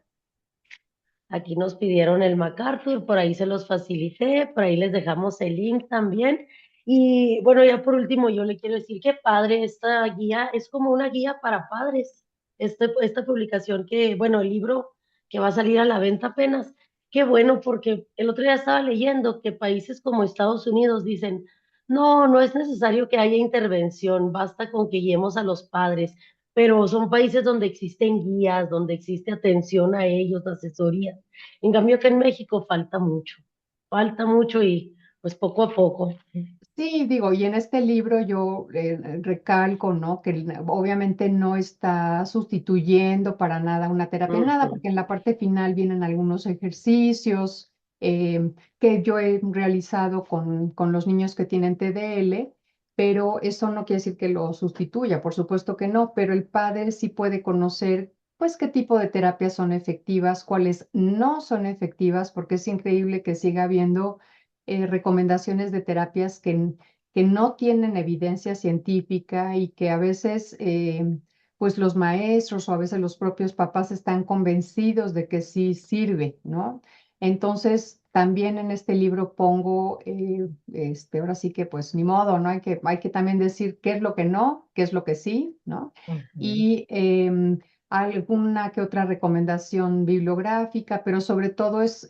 Aquí nos pidieron el MacArthur, por ahí se los facilité, por ahí les dejamos el link también. Y bueno, ya por último, yo le quiero decir que padre, esta guía es como una guía para padres. Esta publicación que, bueno, el libro que va a salir a la venta apenas, qué bueno, porque el otro día estaba leyendo que países como Estados Unidos dicen, no, no es necesario que haya intervención, basta con que guiemos a los padres, pero son países donde existen guías, donde existe atención a ellos, asesoría. En cambio, que en México falta mucho y pues poco a poco. Sí, digo, y en este libro yo recalco, ¿no? Que obviamente no está sustituyendo para nada una terapia, nada, Ujú. porque en la parte final vienen algunos ejercicios que yo he realizado con los niños que tienen TDL, pero eso no quiere decir que lo sustituya, por supuesto que no, pero el padre sí puede conocer, pues, qué tipo de terapias son efectivas, cuáles no son efectivas, porque es increíble que siga habiendo recomendaciones de terapias que no tienen evidencia científica y que a veces pues los maestros o a veces los propios papás están convencidos de que sí sirve, ¿no? Entonces, también en este libro pongo, ahora sí que pues ni modo, ¿no? Hay que también decir qué es lo que no, qué es lo que sí, ¿no? Ujú. Y alguna que otra recomendación bibliográfica, pero sobre todo es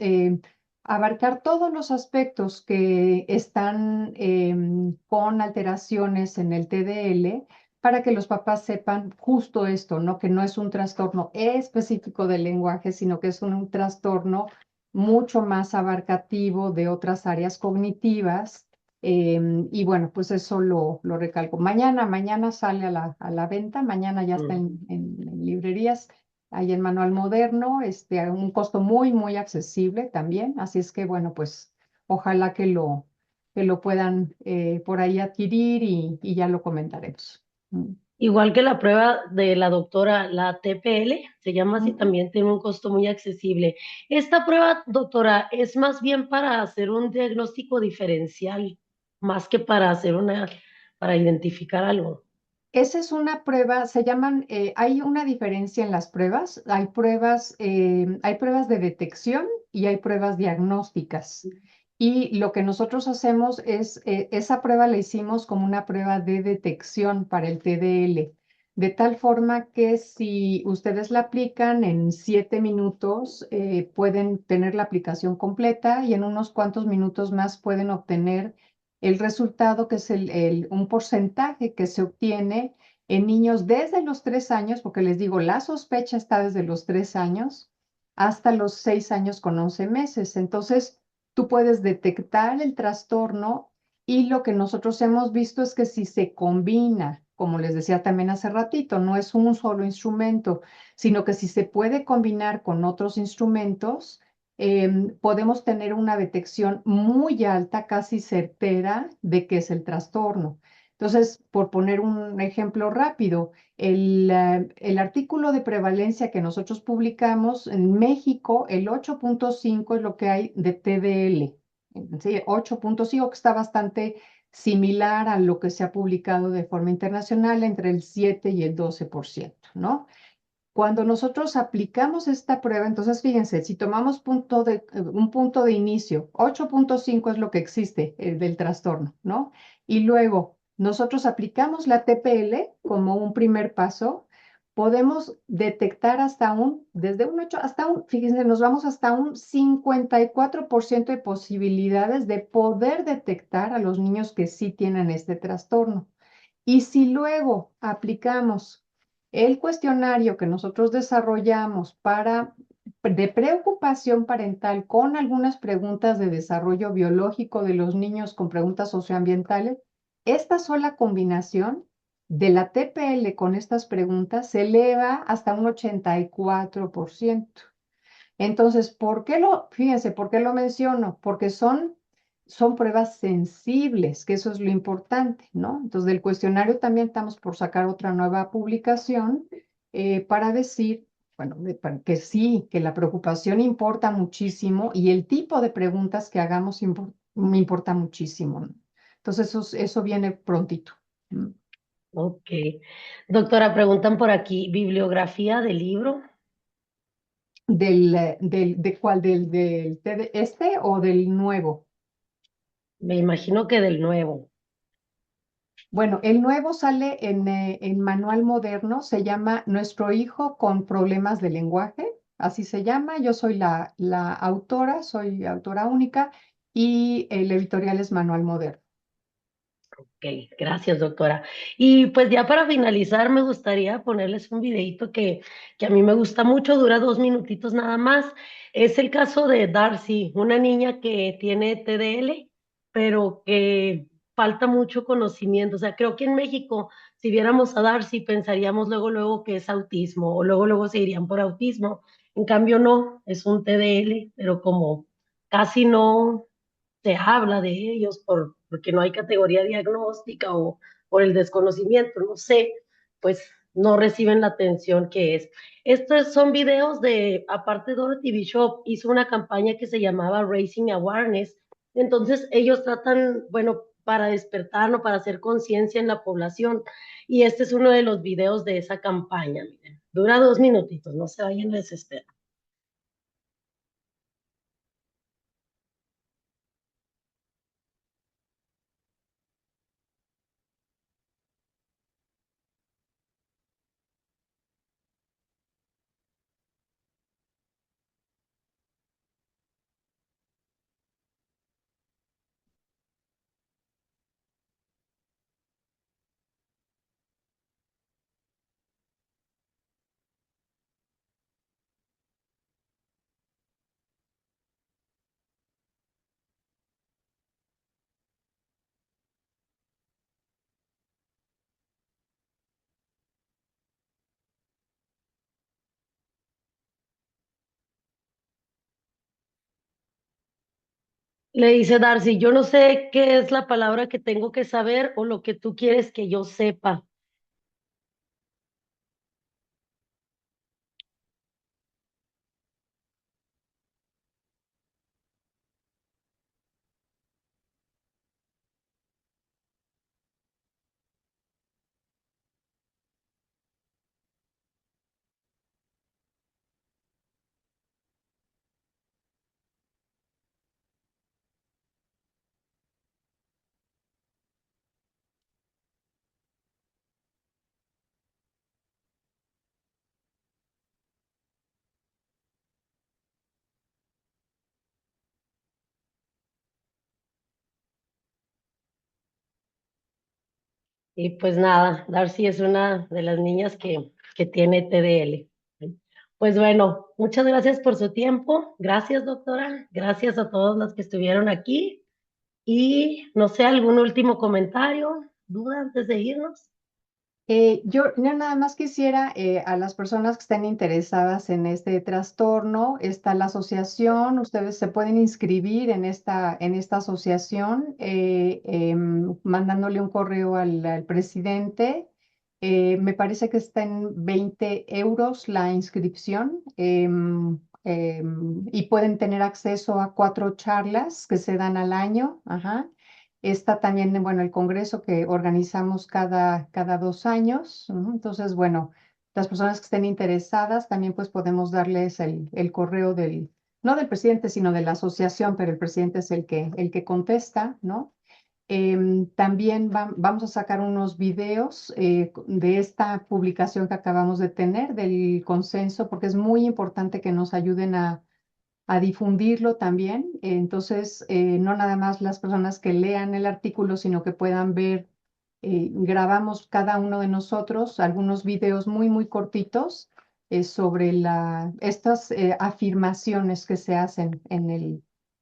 abarcar todos los aspectos que están con alteraciones en el TDL para que los papás sepan justo esto, ¿no? Que no es un trastorno específico del lenguaje, sino que es un trastorno mucho más abarcativo de otras áreas cognitivas. Y bueno, pues eso lo recalco. Mañana sale a a la venta, mañana ya está Mm. en librerías ahí en Manual Moderno, a un costo muy accesible también. Así es que, bueno, pues ojalá que lo puedan por ahí adquirir y ya lo comentaremos. Mm. Igual que la prueba de la doctora, la TPL, se llama así, Ujú. también tiene un costo muy accesible. Esta prueba, doctora, es más bien para hacer un diagnóstico diferencial, más que para hacer para identificar algo. Esa es una prueba, se llaman, hay una diferencia en las pruebas. Hay pruebas de detección y hay pruebas diagnósticas. Y lo que nosotros hacemos es, esa prueba la hicimos como una prueba de detección para el TDL. de tal forma que si ustedes la aplican en 7 minutos, pueden tener la aplicación completa y en unos cuantos minutos más pueden obtener el resultado, que es un porcentaje que se obtiene en niños desde los 3 años, porque les digo, la sospecha está desde los 3 años hasta los 6 años con 11 meses. Entonces, tú puedes detectar el trastorno y lo que nosotros hemos visto es que si se combina, como les decía también hace ratito, no es un solo instrumento, sino que si se puede combinar con otros instrumentos, podemos tener una detección muy alta, casi certera, de qué es el trastorno. Entonces, por poner un ejemplo rápido, el artículo de prevalencia que nosotros publicamos en México, el 8.5 es lo que hay de TDL. Sí, 8.5, que está bastante similar a lo que se ha publicado de forma internacional, entre el 7 y el 12%, ¿no? Cuando nosotros aplicamos esta prueba, entonces fíjense, si tomamos un punto de inicio, 8.5 es lo que existe del trastorno, ¿no? Y luego nosotros aplicamos la TPL como un primer paso, podemos detectar desde un 8 hasta fíjense, nos vamos hasta un 54% de posibilidades de poder detectar a los niños que sí tienen este trastorno. Y si luego aplicamos el cuestionario que nosotros desarrollamos de preocupación parental con algunas preguntas de desarrollo biológico de los niños con preguntas socioambientales, esta sola combinación de la TPL con estas preguntas se eleva hasta un 84%. Entonces, fíjense, ¿por qué lo menciono? Porque son pruebas sensibles, que eso es lo importante, ¿no? Entonces, del cuestionario también estamos por sacar otra nueva publicación para decir, bueno, que sí, que la preocupación importa muchísimo y el tipo de preguntas que hagamos me importa muchísimo, ¿no? Entonces, eso viene prontito. ¿Mm? Ok. Doctora, preguntan por aquí, ¿bibliografía del libro? ¿De cuál? ¿Del este o del nuevo? Me imagino que del nuevo. Bueno, el nuevo sale en Manual Moderno, se llama Nuestro hijo con problemas de lenguaje, así se llama. Yo soy la autora, soy autora única y el editorial es Manual Moderno. Ok, gracias, doctora. Y pues ya para finalizar, me gustaría ponerles un videito que a mí me gusta mucho, dura 2 minutitos nada más. Es el caso de Darcy, una niña que tiene TDL, pero que falta mucho conocimiento. O sea, creo que en México, si viéramos a Darcy, pensaríamos luego, luego que es autismo, o luego, luego se irían por autismo. En cambio, no, es un TDL, pero como casi no se habla de ellos porque no hay categoría diagnóstica o por el desconocimiento, no sé, pues no reciben la atención que es. Estos son videos aparte Dorothy Bishop hizo una campaña que se llamaba Raising Awareness, entonces ellos tratan, bueno, para despertar, no para hacer conciencia en la población, y este es uno de los videos de esa campaña, miren, dura 2 minutitos, no se vayan a desesperar. Le dice Darcy, yo no sé qué es la palabra que tengo que saber o lo que tú quieres que yo sepa. Y pues nada, Darcy es una de las niñas que tiene TDL. Pues bueno, muchas gracias por su tiempo. Gracias, doctora. Gracias a todos los que estuvieron aquí. Y no sé, algún último comentario, duda antes de irnos. Yo nada más quisiera a las personas que estén interesadas en este trastorno, está la asociación, ustedes se pueden inscribir en esta asociación mandándole un correo al presidente. Me parece que está en 20 euros la inscripción y pueden tener acceso a 4 charlas que se dan al año. Ajá. Está también, bueno, el congreso que organizamos cada 2 años. Entonces, bueno, las personas que estén interesadas también pues podemos darles el correo no del presidente, sino de la asociación, pero el presidente es el que contesta, ¿no? También vamos a sacar unos videos de esta publicación que acabamos de tener del consenso, porque es muy importante que nos ayuden a difundirlo también. Entonces, no nada más las personas que lean el artículo, sino que puedan ver, grabamos cada uno de nosotros algunos videos muy, muy cortitos sobre estas afirmaciones que se hacen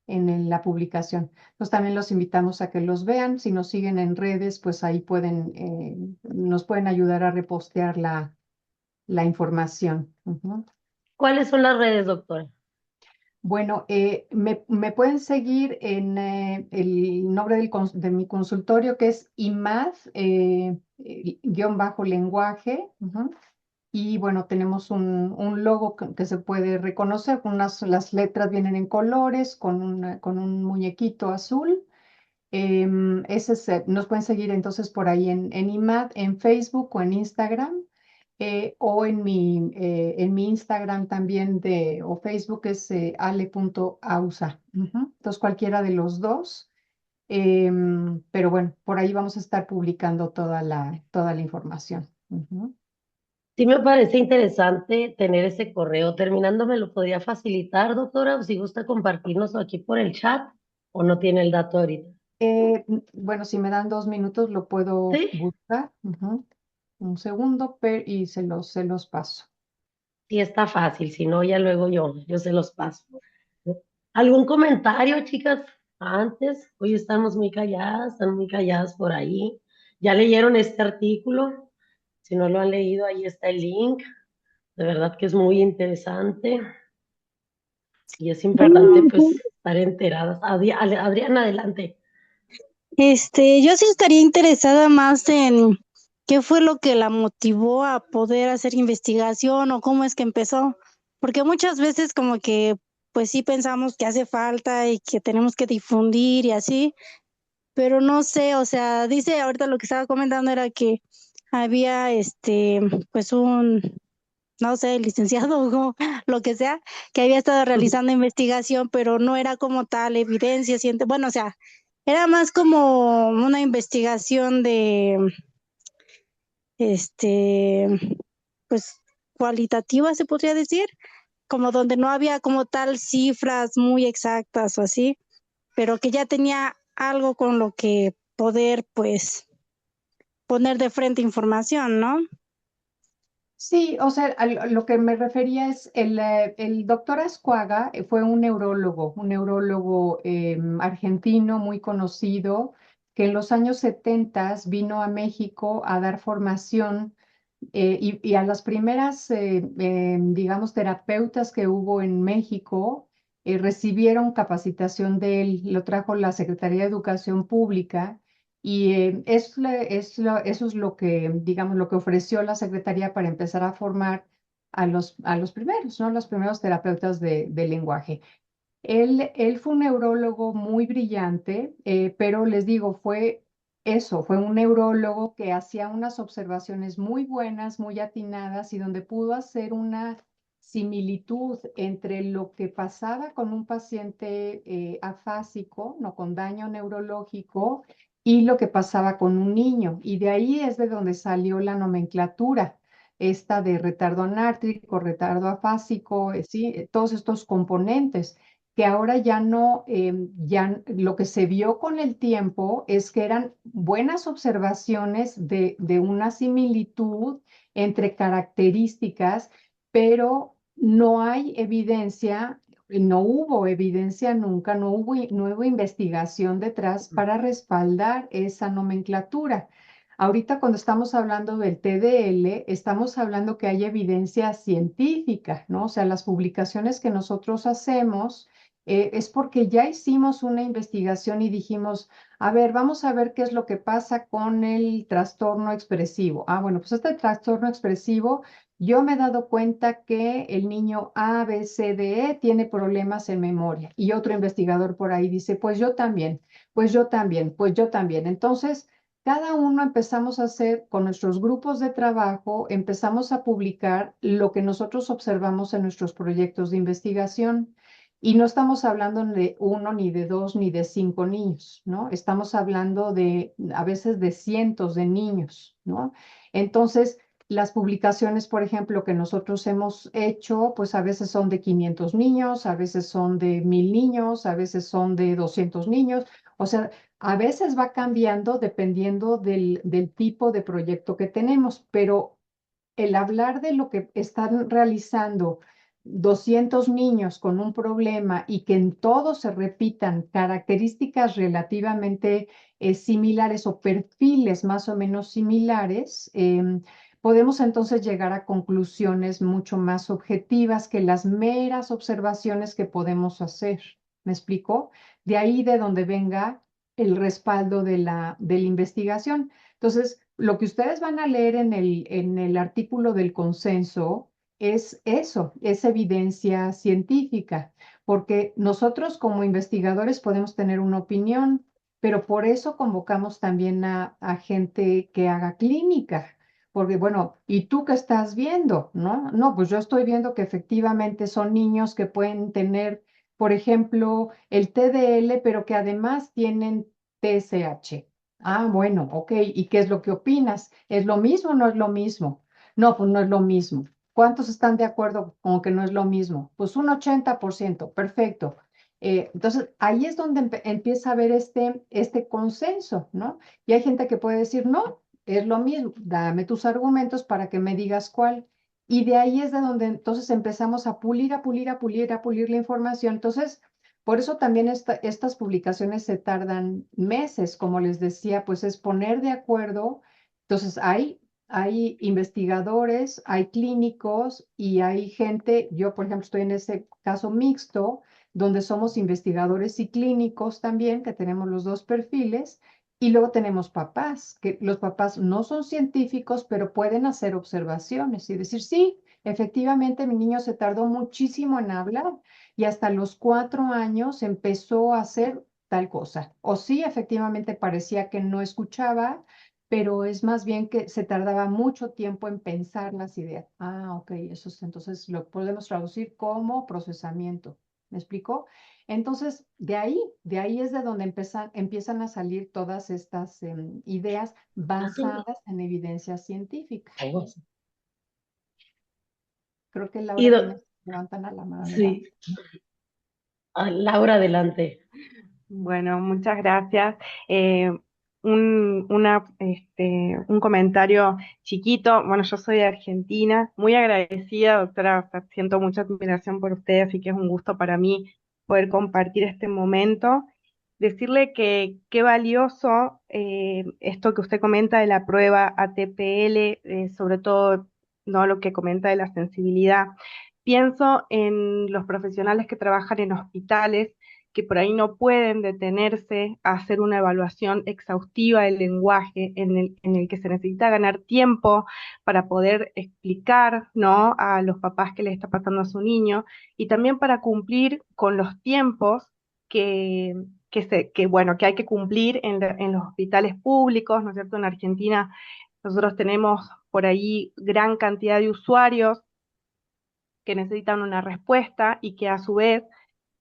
la publicación. Entonces, también los invitamos a que los vean. Si nos siguen en redes, pues ahí nos pueden ayudar a repostear la información. Ujú. ¿Cuáles son las redes, doctora? Bueno, me pueden seguir en el nombre de mi consultorio, que es IMAD, guión bajo lenguaje. Ujú. Y bueno, tenemos un logo que se puede reconocer, las letras vienen en colores, con un muñequito azul. Nos pueden seguir entonces por ahí en IMAD, en Facebook o en Instagram, o en mi Instagram también o Facebook es ale.ausa. Ujú. Entonces cualquiera de los dos. Pero bueno, por ahí vamos a estar publicando toda la información. Ujú. Sí me parece interesante tener ese correo. Terminando, ¿me lo podría facilitar, doctora? O si gusta compartirnos aquí por el chat o no tiene el dato ahorita. Bueno, si me dan 2 minutos lo puedo Sí, buscar. Ujú. Un segundo, y se los paso. sí está fácil, si no, ya luego yo se los paso. ¿Algún comentario, chicas? Antes, hoy están muy calladas por ahí. ¿Ya leyeron este artículo? Si no lo han leído, ahí está el link. De verdad que es muy interesante y es importante Bueno, pues estar enteradas. Adriana, adelante. yo sí estaría interesada más en qué fue lo que la motivó a poder hacer investigación o cómo es que empezó, porque muchas veces como que pues sí pensamos que hace falta y que tenemos que difundir y así, pero no sé, o sea, dice ahorita lo que estaba comentando era que había pues no sé, licenciado o lo que sea, que había estado realizando investigación, pero no era como tal evidencia, bueno, o sea, era más como una investigación de, este, pues, cualitativa, se podría decir, como donde no había como tal cifras muy exactas o así, pero que ya tenía algo con lo que poder, pues, poner de frente información, ¿no? Sí, o sea, a lo que me refería es el doctor Ascuaga fue un neurólogo argentino muy conocido que en los años 70 vino a México a dar formación y a las primeras, digamos, terapeutas que hubo en México recibieron capacitación de él, lo trajo la Secretaría de Educación Pública y eso es lo que, digamos, lo que ofreció la Secretaría para empezar a formar a los primeros, ¿no? Los primeros terapeutas de lenguaje. Él fue un neurólogo muy brillante, pero les digo, fue un neurólogo que hacía unas observaciones muy buenas, muy atinadas y donde pudo hacer una similitud entre lo que pasaba con un paciente afásico, no con daño neurológico, y lo que pasaba con un niño. Y de ahí es de donde salió la nomenclatura, esta de retardo anártrico, retardo afásico, sí, todos estos componentes. que ahora ya no, ya lo que se vio con el tiempo es que eran buenas observaciones de una similitud entre características, pero no hay evidencia, no hubo evidencia nunca, no hubo investigación detrás para respaldar esa nomenclatura. Ahorita cuando estamos hablando del TDL, estamos hablando que hay evidencia científica, ¿no? O sea, las publicaciones que nosotros hacemos es porque ya hicimos una investigación y dijimos, a ver, vamos a ver qué es lo que pasa con el trastorno expresivo. Ah, bueno, pues este trastorno expresivo, yo me he dado cuenta que el niño A, B, C, D, E tiene problemas en memoria. Y otro investigador por ahí dice, pues yo también, pues yo también, pues yo también. Entonces, cada uno empezamos a hacer con nuestros grupos de trabajo, empezamos a publicar lo que nosotros observamos en nuestros proyectos de investigación. Y no estamos hablando de uno, ni de dos, ni de cinco niños, ¿no? Estamos hablando de a veces de cientos de niños, ¿no? Entonces, las publicaciones, por ejemplo, que nosotros hemos hecho, pues a veces son de 500 niños, a veces son de 1000 niños, a veces son de 200 niños. O sea, a veces va cambiando dependiendo del tipo de proyecto que tenemos, pero el hablar de lo que están realizando 200 niños con un problema y que en todos se repitan características relativamente similares o perfiles más o menos similares, podemos entonces llegar a conclusiones mucho más objetivas que las meras observaciones que podemos hacer. ¿Me explico? De ahí de donde venga el respaldo de la investigación. Entonces, lo que ustedes van a leer en el artículo del consenso es eso, es evidencia científica, porque nosotros como investigadores podemos tener una opinión, pero por eso convocamos también a gente que haga clínica. Porque, bueno, ¿y tú qué estás viendo? ¿No? No, pues yo estoy viendo que efectivamente son niños que pueden tener, por ejemplo, el TDL, pero que además tienen TSH. Ah, bueno, ok. ¿Y qué es lo que opinas? ¿Es lo mismo o no es lo mismo? No, pues no es lo mismo. ¿Cuántos están de acuerdo con que no es lo mismo? Pues un 80%, perfecto. Entonces, ahí es donde empieza a haber este consenso, ¿no? Y hay gente que puede decir, no, es lo mismo, dame tus argumentos para que me digas cuál. Y de ahí es de donde entonces empezamos a pulir, a pulir, a pulir, a pulir la información. Entonces, por eso también estas publicaciones se tardan meses, como les decía, pues es poner de acuerdo. Entonces, hay investigadores, hay clínicos y hay gente, yo por ejemplo estoy en ese caso mixto, donde somos investigadores y clínicos también, que tenemos los dos perfiles, y luego tenemos papás, que los papás no son científicos, pero pueden hacer observaciones y decir, sí, efectivamente mi niño se tardó muchísimo en hablar y hasta los 4 años empezó a hacer tal cosa. O sí, efectivamente parecía que no escuchaba, pero es más bien que se tardaba mucho tiempo en pensar las ideas. Ah, ok, entonces lo podemos traducir como procesamiento. ¿Me explico? Entonces, de ahí es de donde empiezan a salir todas estas ideas Ah, sí. basadas en evidencia científica. Oh, Creo que y Laura tiene, levantan a la mano, ¿verdad? sí. Ah, Laura, adelante. Bueno, muchas gracias. Un comentario chiquito. Bueno, yo soy de Argentina, muy agradecida, doctora. O sea, siento mucha admiración por usted, así que es un gusto para mí poder compartir este momento. Decirle que qué valioso esto que usted comenta de la prueba ATPL, sobre todo no lo que comenta de la sensibilidad. Pienso en los profesionales que trabajan en hospitales que por ahí no pueden detenerse a hacer una evaluación exhaustiva del lenguaje en el que se necesita ganar tiempo para poder explicar, ¿no?, a los papás qué le está pasando a su niño y también para cumplir con los tiempos que, bueno, que hay que cumplir en los hospitales públicos, ¿no es cierto? En Argentina nosotros tenemos por ahí gran cantidad de usuarios que necesitan una respuesta y que a su vez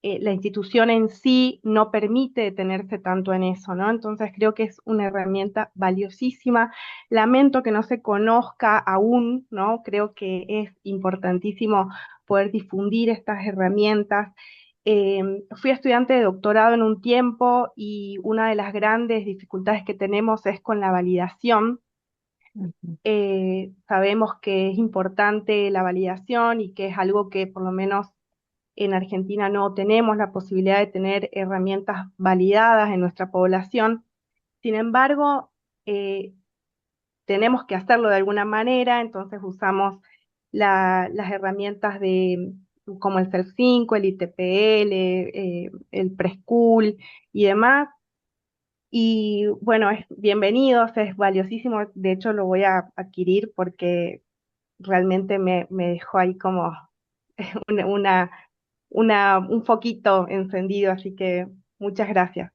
la institución en sí no permite detenerse tanto en eso, ¿no? Entonces creo que es una herramienta valiosísima. Lamento que no se conozca aún, ¿no? Creo que es importantísimo poder difundir estas herramientas Fui estudiante de doctorado en un tiempo y una de las grandes dificultades que tenemos es con la validación. Ujú. Sabemos que es importante la validación y que es algo que por lo menos en Argentina no tenemos la posibilidad de tener herramientas validadas en nuestra población. Sin embargo, tenemos que hacerlo de alguna manera, entonces usamos las herramientas como el CEL5, el ITPL, el Preschool y demás. Y bueno, es bienvenidos, es valiosísimo. De hecho, lo voy a adquirir porque realmente me dejó ahí como una, una, un foquito encendido, así que muchas gracias.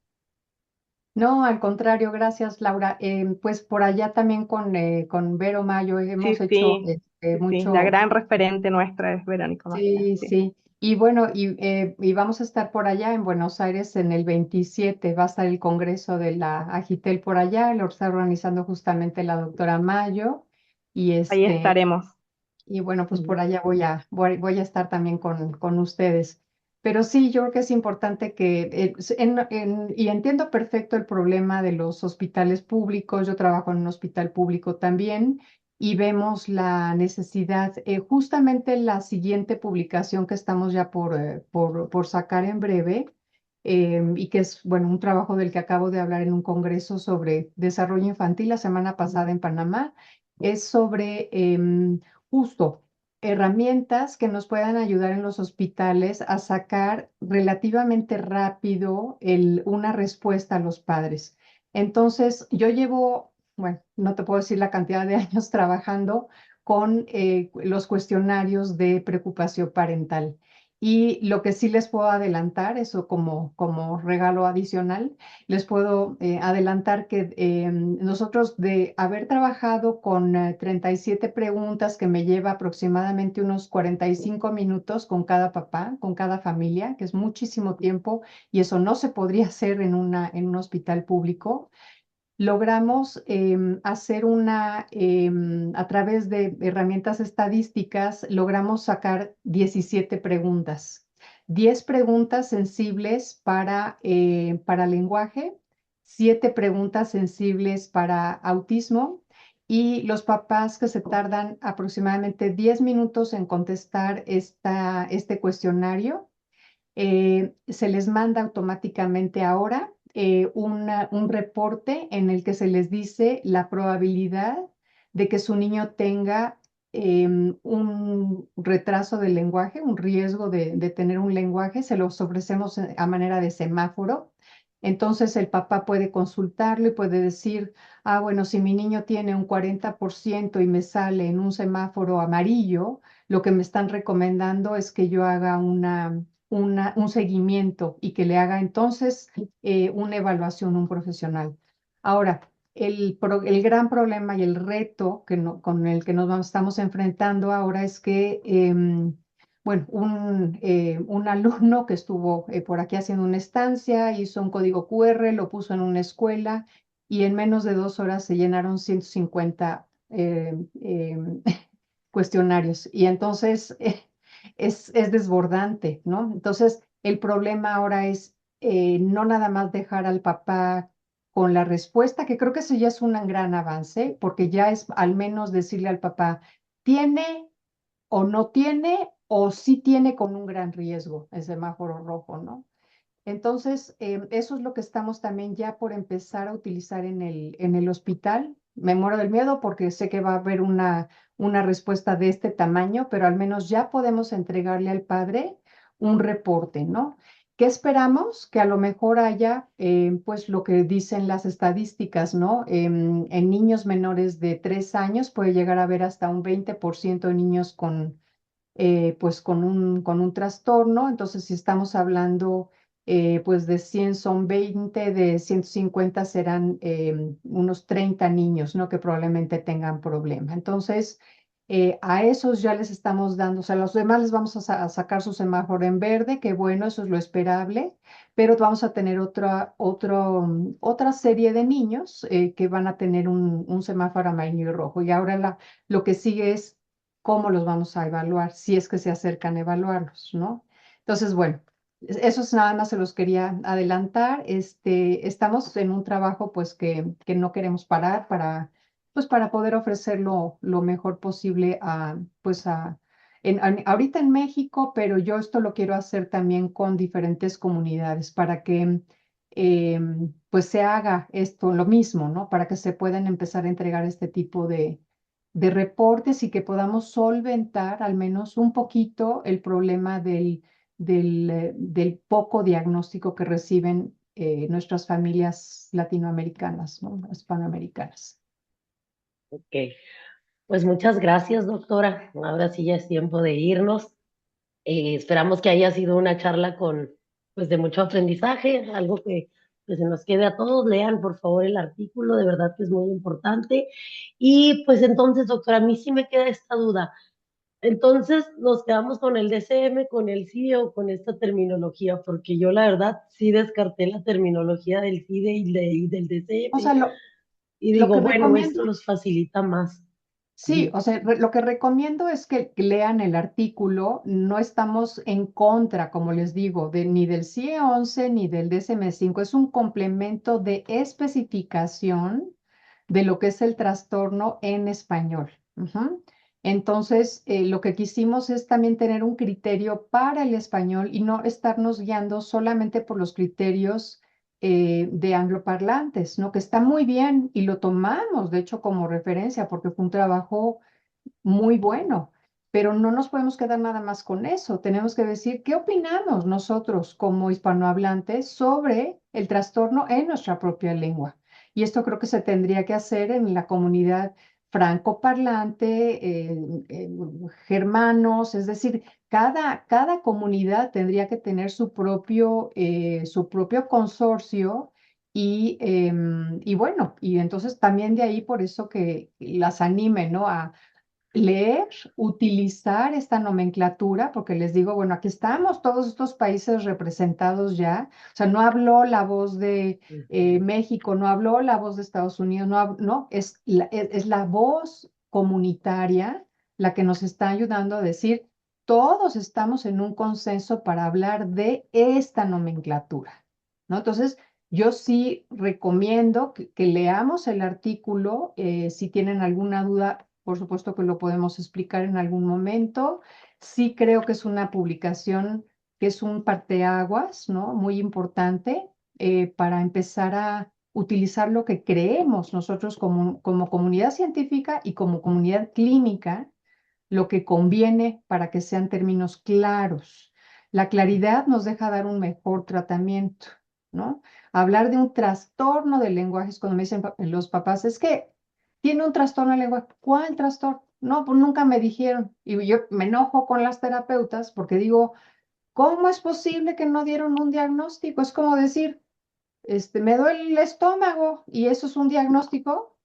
No, al contrario, gracias, Laura. Pues por allá también con Vero Mayo hemos Sí, hecho sí, sí, sí. La mucho. gran referente nuestra es Verónica Macías, Sí, sí. sí. Y bueno, y vamos a estar por allá en Buenos Aires en el 27. Va a estar el congreso de la Agitel por allá, lo está organizando justamente la doctora Mayo. Y Ahí este, estaremos. y bueno, pues Mm. por allá voy a estar también con ustedes. Pero sí, yo creo que es importante que, y entiendo perfecto el problema de los hospitales públicos. Yo trabajo en un hospital público también y vemos la necesidad, justamente la siguiente publicación que estamos ya por sacar en breve, y que es, bueno, un trabajo del que acabo de hablar en un congreso sobre desarrollo infantil la semana pasada en Panamá, es sobre justo herramientas que nos puedan ayudar en los hospitales a sacar relativamente rápido una respuesta a los padres. Entonces, yo llevo, bueno, no te puedo decir la cantidad de años trabajando con los cuestionarios de preocupación parental. Y lo que sí les puedo adelantar, eso como regalo adicional, les puedo adelantar que nosotros, de haber trabajado con 37 preguntas que me lleva aproximadamente unos 45 minutos con cada papá, con cada familia, que es muchísimo tiempo y eso no se podría hacer en un hospital público, logramos hacer a través de herramientas estadísticas, logramos sacar 17 preguntas. 10 preguntas sensibles para lenguaje, 7 preguntas sensibles para autismo, y los papás que se tardan aproximadamente 10 minutos en contestar este cuestionario, se les manda automáticamente ahora un reporte en el que se les dice la probabilidad de que su niño tenga un retraso del lenguaje, un riesgo de tener un lenguaje. Se los ofrecemos a manera de semáforo. Entonces el papá puede consultarlo y puede decir, ah, bueno, si mi niño tiene un 40% y me sale en un semáforo amarillo, lo que me están recomendando es que yo haga un seguimiento y que le haga entonces una evaluación un profesional. Ahora, el gran problema y el reto con el que estamos enfrentando ahora es que, bueno, un alumno que estuvo por aquí haciendo una estancia hizo un código QR, lo puso en una escuela y en menos de 2 horas se llenaron 150 cuestionarios. Y entonces es desbordante, ¿no? Entonces, el problema ahora es no nada más dejar al papá con la respuesta, que creo que eso ya es un gran avance, porque ya es al menos decirle al papá, ¿tiene o no tiene, o sí tiene con un gran riesgo el semáforo rojo, ¿no? Entonces, eso es lo que estamos también ya por empezar a utilizar en el hospital. Me muero del miedo porque sé que va a haber una respuesta de este tamaño, pero al menos ya podemos entregarle al padre un reporte, ¿no? ¿Qué esperamos? Que a lo mejor haya, pues lo que dicen las estadísticas, ¿no? En niños menores de 3 años puede llegar a haber hasta un 20% de niños pues con un trastorno. Entonces, si estamos hablando pues de 100 son 20, de 150 serán unos 30 niños, ¿no? Que probablemente tengan problema. Entonces, a esos ya les estamos dando, o sea, a los demás les vamos a sacar su semáforo en verde, que bueno, eso es lo esperable, pero vamos a tener otra serie de niños que van a tener un semáforo amarillo y rojo. Y ahora lo que sigue es cómo los vamos a evaluar, si es que se acercan a evaluarlos, ¿no? Entonces, bueno, Eso es nada más se los quería adelantar. Estamos en un trabajo pues que no queremos parar pues para poder ofrecer lo mejor posible ahorita en México, pero yo esto lo quiero hacer también con diferentes comunidades para que pues se haga esto lo mismo, ¿no? Para que se puedan empezar a entregar este tipo de reportes y que podamos solventar al menos un poquito el problema del poco diagnóstico que reciben nuestras familias latinoamericanas, ¿no? Hispanoamericanas. Ok, pues muchas gracias, doctora. Ahora sí ya es tiempo de irnos. Esperamos que haya sido una charla con, pues, de mucho aprendizaje, algo que se nos quede a todos. Lean, por favor, el artículo, de verdad que es muy importante. Y pues entonces, doctora, a mí sí me queda esta duda. Entonces, nos quedamos con el DCM, con el CIDE o con esta terminología, porque yo la verdad sí descarté la terminología del CIDE y del O sea, DCM y lo digo, que bueno, esto recomiendo. los facilita más. Sí, Ujú. o sea, lo que recomiendo es que lean el artículo. No estamos en contra, como les digo, ni del CIE 11 ni del DSM-5. Es un complemento de especificación de lo que es el trastorno en español. Ujú. Entonces, lo que quisimos es también tener un criterio para el español y no estarnos guiando solamente por los criterios de angloparlantes, ¿no? Que está muy bien y lo tomamos, de hecho, como referencia, porque fue un trabajo muy bueno, pero no nos podemos quedar nada más con eso. Tenemos que decir qué opinamos nosotros como hispanohablantes sobre el trastorno en nuestra propia lengua. Y esto creo que se tendría que hacer en la comunidad francoparlante, germanos, es decir, cada comunidad tendría que tener su propio consorcio y bueno, y entonces también de ahí por eso que las anime, ¿no? A leer, utilizar esta nomenclatura, porque les digo, bueno, aquí estamos todos estos países representados ya, o sea, no habló la voz de Ujú. México, no habló la voz de Estados Unidos, no, es la voz comunitaria la que nos está ayudando a decir, todos estamos en un consenso para hablar de esta nomenclatura, ¿no? Entonces, yo sí recomiendo que leamos el artículo. Si tienen alguna duda, por supuesto que lo podemos explicar en algún momento. Sí creo que es una publicación que es un parteaguas, ¿no? Muy importante para empezar a utilizar lo que creemos nosotros como comunidad científica y como comunidad clínica, lo que conviene para que sean términos claros. La claridad nos deja dar un mejor tratamiento, ¿no? Hablar de un trastorno del lenguaje es cuando me dicen los papás, es que tiene un trastorno del lenguaje. ¿Cuál trastorno? No, pues nunca me dijeron. Y yo me enojo con las terapeutas porque digo, ¿cómo es posible que no dieron un diagnóstico? Es como decir, me duele el estómago y eso es un diagnóstico.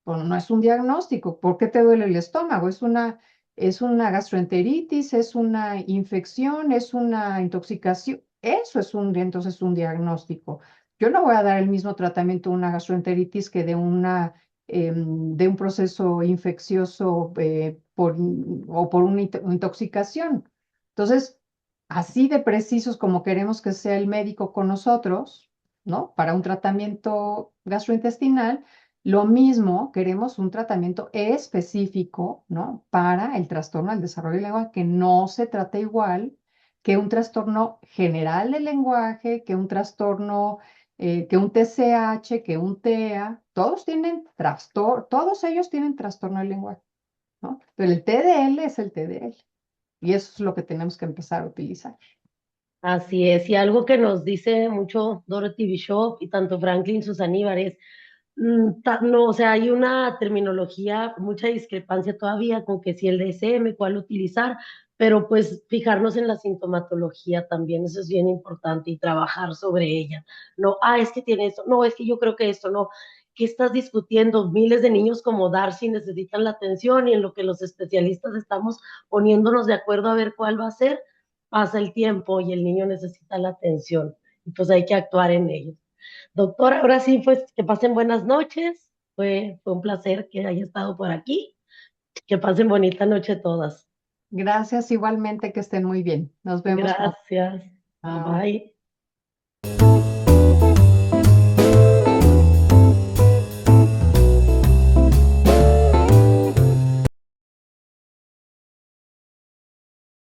Bueno, no es un diagnóstico. ¿Por qué te duele el estómago? Es una gastroenteritis, es una infección, es una intoxicación. Eso entonces un diagnóstico. Yo no voy a dar el mismo tratamiento a una gastroenteritis que de un proceso infeccioso o por una intoxicación. Entonces, así de precisos como queremos que sea el médico con nosotros, ¿no? Para un tratamiento gastrointestinal, lo mismo, queremos un tratamiento específico, ¿no? Para el trastorno del desarrollo del lenguaje, que no se trata igual que un trastorno general del lenguaje, que un trastorno, que un TCH, que un TEA. Todos ellos tienen trastorno del lenguaje, ¿no? Pero el TDL es el TDL. Y eso es lo que tenemos que empezar a utilizar. Así es, y algo que nos dice mucho Dorothy Bishop y tanto Franklin Susaníbar es, no, o sea, hay una terminología, mucha discrepancia todavía con que si el DSM, cuál utilizar, pero pues fijarnos en la sintomatología también, eso es bien importante y trabajar sobre ella. No, es que tiene esto, no, es que yo creo que esto, no. ¿Qué estás discutiendo? Miles de niños como Darcy necesitan la atención y en lo que los especialistas estamos poniéndonos de acuerdo a ver cuál va a ser, pasa el tiempo y el niño necesita la atención y pues hay que actuar en ello. Doctora, ahora sí, pues que pasen buenas noches. Fue un placer que haya estado por aquí. Que pasen bonita noche todas. Gracias, igualmente que estén muy bien. Nos vemos pronto. Gracias. Bye bye.